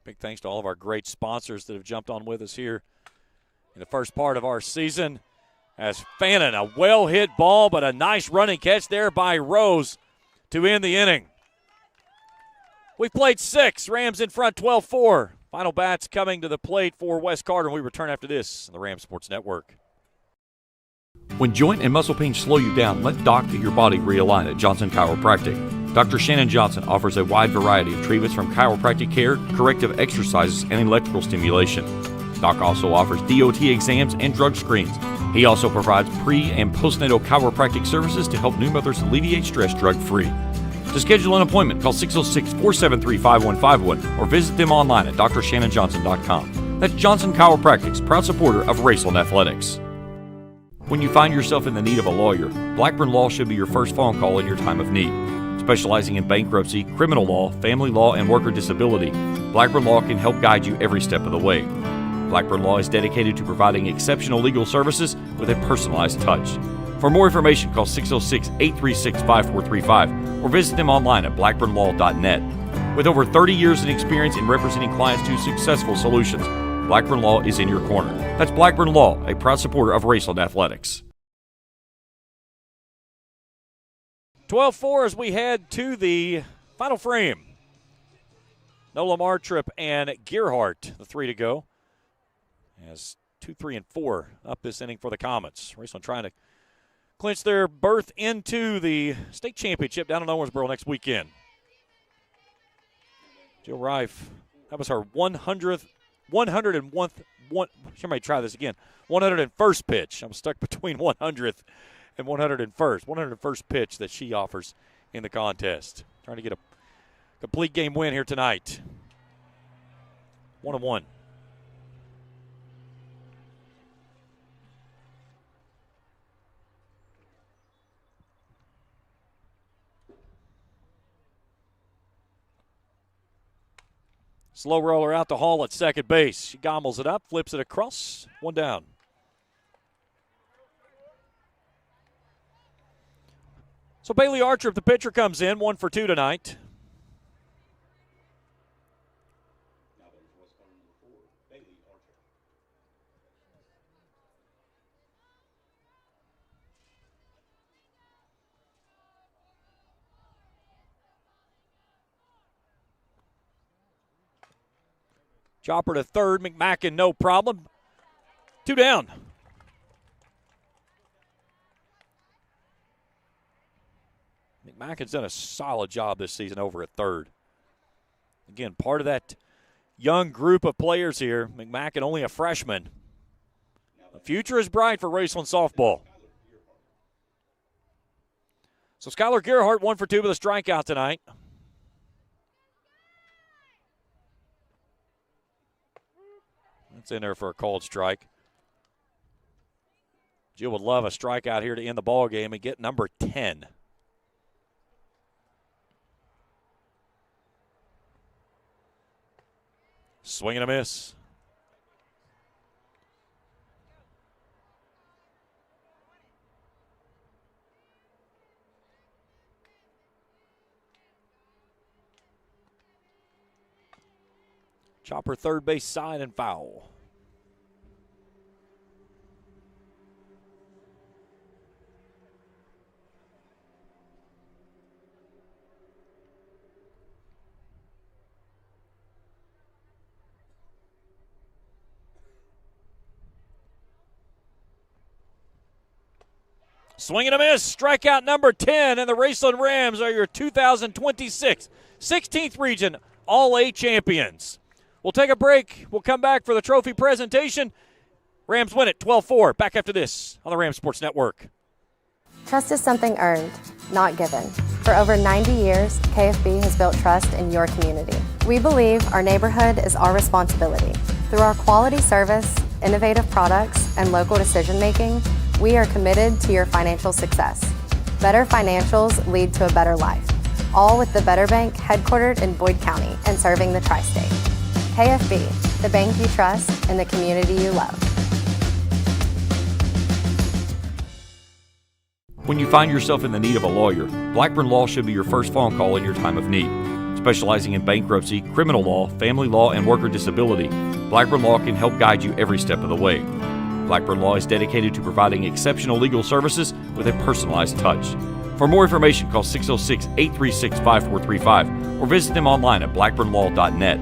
Big thanks to all of our great sponsors that have jumped on with us here in the first part of our season. As Fannin, a well-hit ball, but a nice running catch there by Rose to end the inning. We've played 6. Rams in front 12-4. Final bats coming to the plate for Wes Carter, and we return after this on the Rams Sports Network. When joint and muscle pain slow you down, let Doc get your body realigned at Johnson Chiropractic. Dr. Shannon Johnson offers a wide variety of treatments from chiropractic care, corrective exercises, and electrical stimulation. Doc also offers DOT exams and drug screens. He also provides pre- and postnatal chiropractic services to help new mothers alleviate stress drug-free. To schedule an appointment, call 606-473-5151 or visit them online at drshannonjohnson.com. That's Johnson Chiropractic's proud supporter of Raceland Athletics. When you find yourself in the need of a lawyer, Blackburn Law should be your first phone call in your time of need. Specializing in bankruptcy, criminal law, family law, and worker disability, Blackburn Law can help guide you every step of the way. Blackburn Law is dedicated to providing exceptional legal services with a personalized touch. For more information, call 606-836-5435 or visit them online at blackburnlaw.net. With over 30 years of experience in representing clients to successful solutions, Blackburn Law is in your corner. That's Blackburn Law, a proud supporter of Raceland Athletics. 12-4 as we head to the final frame. Nola Martrip and Gearhart, the 3 to go. As 2, 3, and 4 up this inning for the Comets. Raceland trying to clinch their berth into the state championship down in Owensboro next weekend. Jill Rife, that was her 101st, somebody try this again, 101st pitch. I'm stuck between 100th and 101st. 101st pitch that she offers in the contest. Trying to get a complete game win here tonight. 1-1. Slow roller out to Hall at second base. She gobbles it up, flips it across. 1 down. So Bailey Archer, if the pitcher comes in, 1 for 2 tonight. Chopper to third. McMacken, no problem. 2 down. McMacken's done a solid job this season over at third. Again, part of that young group of players here. McMacken, only a freshman. The future is bright for Raceland softball. So Skylar Gerhardt, 1 for 2 with a strikeout tonight. That's in there for a called strike. Jill would love a strikeout here to end the ball game and get number 10. Swing and a miss. Chopper third base side and foul. Swing and a miss. Strikeout number 10, and the Raceland Rams are your 2026 16th Region All-A champions. We'll take a break. We'll come back for the trophy presentation. Rams win it 12-4. Back after this on the Rams Sports Network. Trust is something earned, not given. For over 90 years, KFB has built trust in your community. We believe our neighborhood is our responsibility. Through our quality service, innovative products, and local decision-making, we are committed to your financial success. Better financials lead to a better life, all with the Better Bank headquartered in Boyd County and serving the tri-state. KFB, the bank you trust and the community you love. When you find yourself in the need of a lawyer, Blackburn Law should be your first phone call in your time of need. Specializing in bankruptcy, criminal law, family law, and worker disability, Blackburn Law can help guide you every step of the way. Blackburn Law is dedicated to providing exceptional legal services with a personalized touch. For more information, call 606-836-5435 or visit them online at blackburnlaw.net.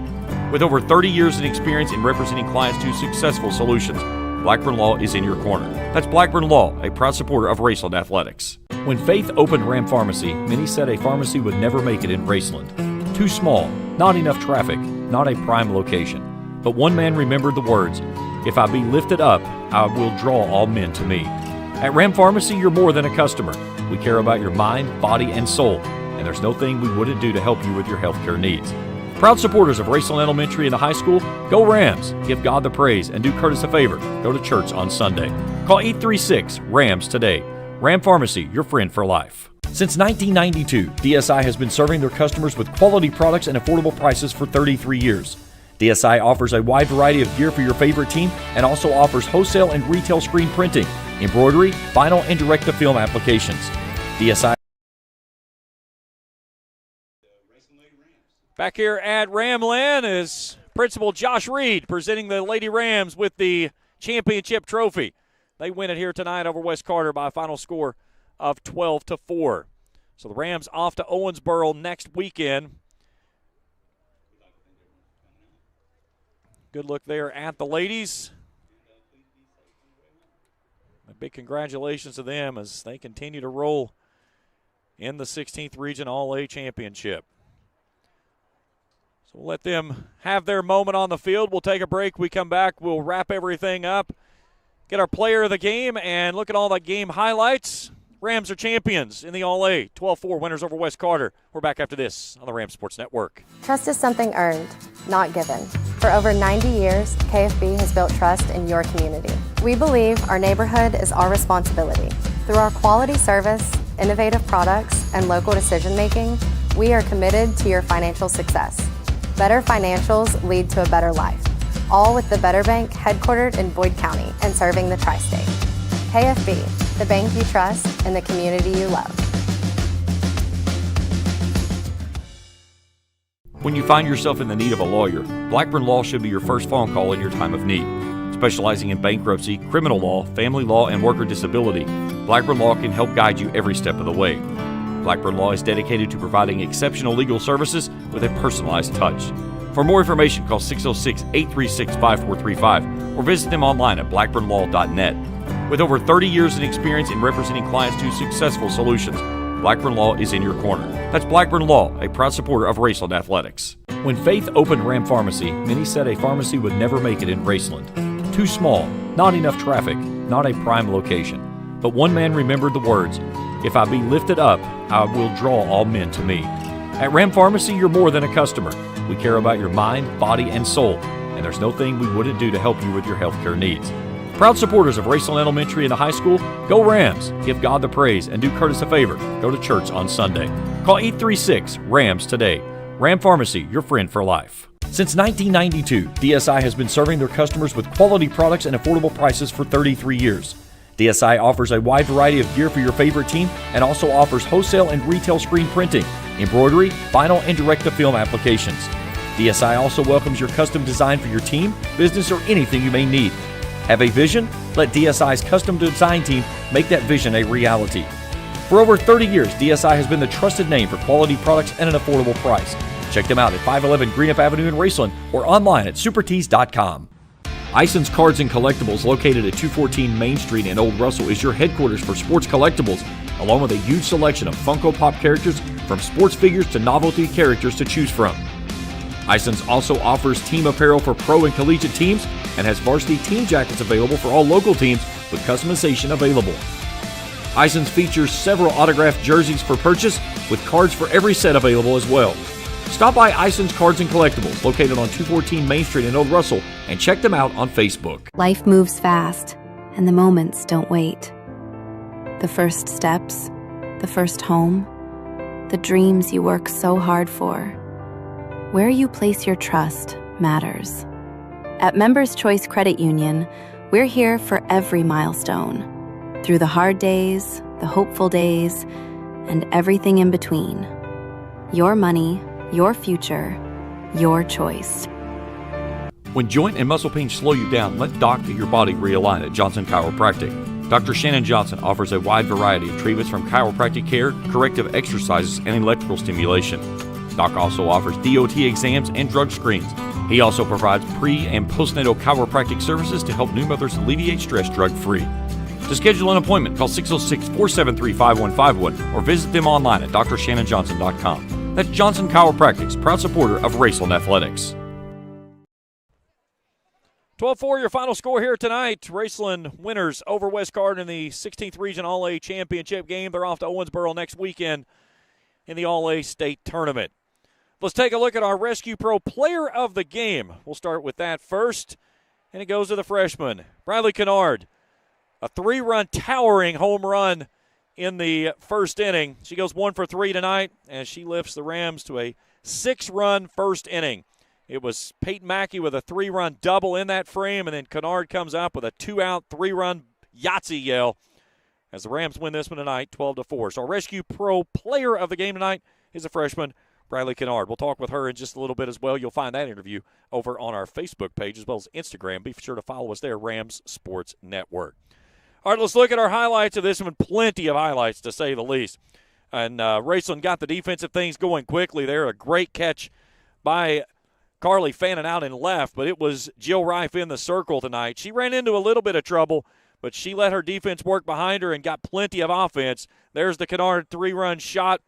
With over 30 years in experience in representing clients to successful solutions, Blackburn Law is in your corner. That's Blackburn Law, a proud supporter of Raceland Athletics. When Faith opened Ram Pharmacy, many said a pharmacy would never make it in Raceland. Too small, not enough traffic, not a prime location. But one man remembered the words, "If I be lifted up, I will draw all men to me." At Ram Pharmacy, you're more than a customer. We care about your mind, body, and soul, and there's no thing we wouldn't do to help you with your healthcare needs. Proud supporters of Raceland Elementary and the high school, go Rams! Give God the praise and do Curtis a favor. Go to church on Sunday. Call 836-RAMS today. Ram Pharmacy, your friend for life. Since 1992, DSI has been serving their customers with quality products and affordable prices for 33 years. DSI offers a wide variety of gear for your favorite team and also offers wholesale and retail screen printing, embroidery, vinyl, and direct-to-film applications. DSI. Back here at Ramland is Principal Josh Reed presenting the Lady Rams with the championship trophy. They win it here tonight over West Carter by a final score of 12-4. So the Rams off to Owensboro next weekend. Good look there at the ladies. A big congratulations to them as they continue to roll in the 16th Region All-A Championship. So we'll let them have their moment on the field. We'll take a break. We come back. We'll wrap everything up, get our player of the game, and look at all the game highlights. Rams are champions in the All-A. 12-4 winners over West Carter. We're back after this on the Rams Sports Network. Trust is something earned, not given. For over 90 years, KFB has built trust in your community. We believe our neighborhood is our responsibility. Through our quality service, innovative products, and local decision-making, we are committed to your financial success. Better financials lead to a better life, all with the Better Bank headquartered in Boyd County and serving the tri-state. KFB, the bank you trust and the community you love. When you find yourself in the need of a lawyer, Blackburn Law should be your first phone call in your time of need. Specializing in bankruptcy, criminal law, family law, and worker disability, Blackburn Law can help guide you every step of the way. Blackburn Law is dedicated to providing exceptional legal services with a personalized touch. For more information, call 606-836-5435 or visit them online at blackburnlaw.net. With over 30 years in experience in representing clients to successful solutions, Blackburn Law is in your corner. That's Blackburn Law, a proud supporter of Raceland Athletics. When Faith opened Ram Pharmacy, many said a pharmacy would never make it in Raceland. Too small, not enough traffic, not a prime location. But one man remembered the words, "If I be lifted up, I will draw all men to me." At Ram Pharmacy, you're more than a customer. We care about your mind, body, and soul, and there's no thing we wouldn't do to help you with your healthcare needs. Proud supporters of Raceland Elementary and the high school, go Rams! Give God the praise and do Curtis a favor. Go to church on Sunday. Call 836-RAMS today. Ram Pharmacy, your friend for life. Since 1992, DSI has been serving their customers with quality products and affordable prices for 33 years. DSI offers a wide variety of gear for your favorite team and also offers wholesale and retail screen printing, embroidery, vinyl, and direct-to-film applications. DSI also welcomes your custom design for your team, business, or anything you may need. Have a vision? Let DSI's custom design team make that vision a reality. For over 30 years, DSI has been the trusted name for quality products at an affordable price. Check them out at 511 Greenup Avenue in Raceland or online at supertees.com. Ison's Cards and Collectibles, located at 214 Main Street in Old Russell, is your headquarters for sports collectibles, along with a huge selection of Funko Pop characters, from sports figures to novelty characters to choose from. Ison's also offers team apparel for pro and collegiate teams and has varsity team jackets available for all local teams with customization available. Ison's features several autographed jerseys for purchase with cards for every set available as well. Stop by Ison's Cards and Collectibles, located on 214 Main Street in Old Russell, and check them out on Facebook. Life moves fast, and the moments don't wait. The first steps, the first home, the dreams you work so hard for. Where you place your trust matters. At Members Choice Credit Union, we're here for every milestone. Through the hard days, the hopeful days, and everything in between. Your money, your future, your choice. When joint and muscle pain slow you down, let Doc get your body realigned at Johnson Chiropractic. Dr. Shannon Johnson offers a wide variety of treatments from chiropractic care, corrective exercises, and electrical stimulation. Doc also offers DOT exams and drug screens. He also provides pre- and postnatal chiropractic services to help new mothers alleviate stress drug-free. To schedule an appointment, call 606-473-5151 or visit them online at drshannonjohnson.com. That's Johnson Chiropractic's proud supporter of Raceland Athletics. 12-4, your final score here tonight. Raceland winners over West Garden in the 16th Region All-A Championship game. They're off to Owensboro next weekend in the All-A State Tournament. Let's take a look at our Rescue Pro Player of the Game. We'll start with that first, and it goes to the freshman, Bradley Kennard. A 3-run towering home run in the first inning. She goes 1 for 3 tonight, and she lifts the Rams to a 6-run first inning. It was Peyton Mackey with a 3-run double in that frame, and then Kennard comes up with a 2-out, 3-run Yahtzee yell as the Rams win this one tonight, 12-4. So our Rescue Pro Player of the Game tonight is a freshman, Bradley Kennard. We'll talk with her in just a little bit as well. You'll find that interview over on our Facebook page as well as Instagram. Be sure to follow us there, Rams Sports Network. All right, let's look at our highlights of this one. Plenty of highlights, to say the least. And Raceland got the defensive things going quickly there. A great catch by Carly fanning out and left, but it was Jill Reif in the circle tonight. She ran into a little bit of trouble, but she let her defense work behind her and got plenty of offense. There's the Kennard 3-run shot.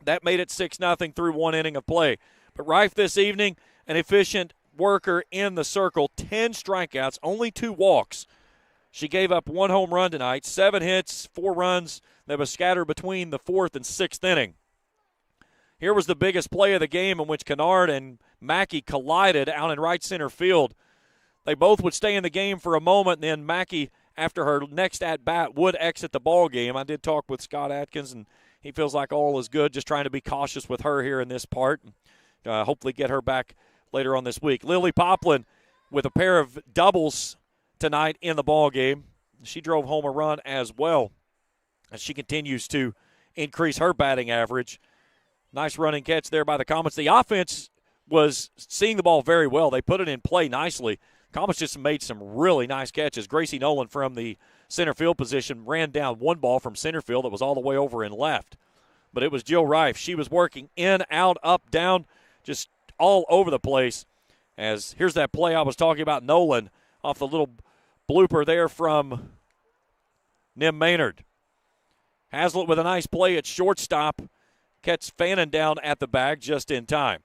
That made it 6-0 through 1 inning of play. But Reif this evening, an efficient worker in the circle, 10 strikeouts, only 2 walks. She gave up 1 home run tonight, 7 hits, 4 runs that was scattered between the 4th and 6th inning. Here was the biggest play of the game in which Kennard and Mackey collided out in right center field. They both would stay in the game for a moment, and then Mackey, after her next at-bat, would exit the ball game. I did talk with Scott Atkins, and he feels like all is good, just trying to be cautious with her here in this part. Hopefully get her back later on this week. Lily Poplin with a pair of doubles tonight in the ball game. She drove home a run as well, as she continues to increase her batting average. Nice running catch there by the Comets. The offense was seeing the ball very well. They put it in play nicely. Comets just made some really nice catches. Gracie Nolan from the center field position ran down 1 ball from center field that was all the way over and left. But it was Jill Reif. She was working in, out, up, down, just all over the place. As here's that play I was talking about, Nolan, off the little blooper there from Nim Maynard. Hazlitt with a nice play at shortstop. Catch Fannin down at the bag just in time.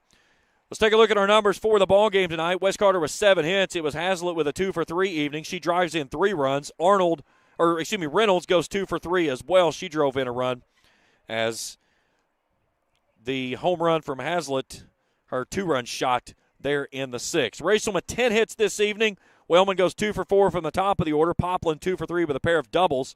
Let's take a look at our numbers for the ball game tonight. West Carter with 7 hits. It was Hazlitt with a 2 for 3 evening. She drives in 3 runs. Reynolds goes 2 for 3 as well. She drove in a run as the home run from Hazlitt, her 2-run shot there in the 6th. Raceland with 10 hits this evening. Wellman goes 2 for 4 from the top of the order. Poplin 2 for 3 with a pair of doubles.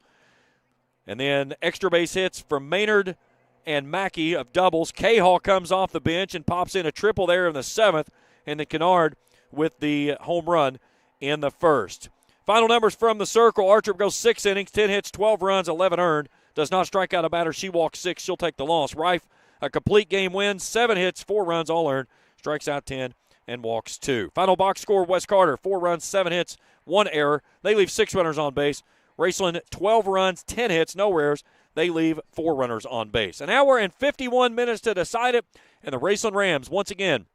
And then extra base hits from Maynard and Mackey of doubles. Cahall comes off the bench and pops in a triple there in the 7th. And then Kennard with the home run in the 1st. Final numbers from the circle. Archer goes 6 innings, 10 hits, 12 runs, 11 earned. Does not strike out a batter. She walks 6. She'll take the loss. Reif, a complete game win, 7 hits, 4 runs, all earned. Strikes out 10 and walks 2. Final box score, West Carter, 4 runs, 7 hits, 1 error. They leave 6 runners on base. Raceland, 12 runs, 10 hits, no errors. They leave 4 runners on base. An hour and 51 minutes to decide it, and the Raceland Rams, once again,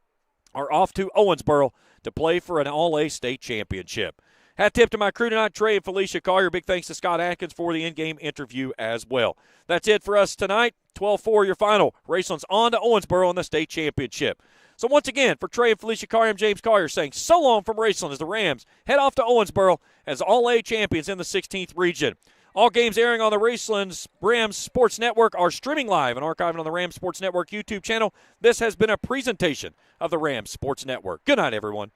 are off to Owensboro to play for an All-A state championship. Hat tip to my crew tonight, Trey and Felicia Collier. Big thanks to Scott Atkins for the in-game interview as well. That's it for us tonight. 12-4 your final. Raceland's on to Owensboro in the state championship. So once again, for Trey and Felicia Collier, I'm James Collier saying so long from Raceland as the Rams head off to Owensboro as All-A champions in the 16th region. All games airing on the Raceland's Rams Sports Network are streaming live and archived on the Rams Sports Network YouTube channel. This has been a presentation of the Rams Sports Network. Good night, everyone.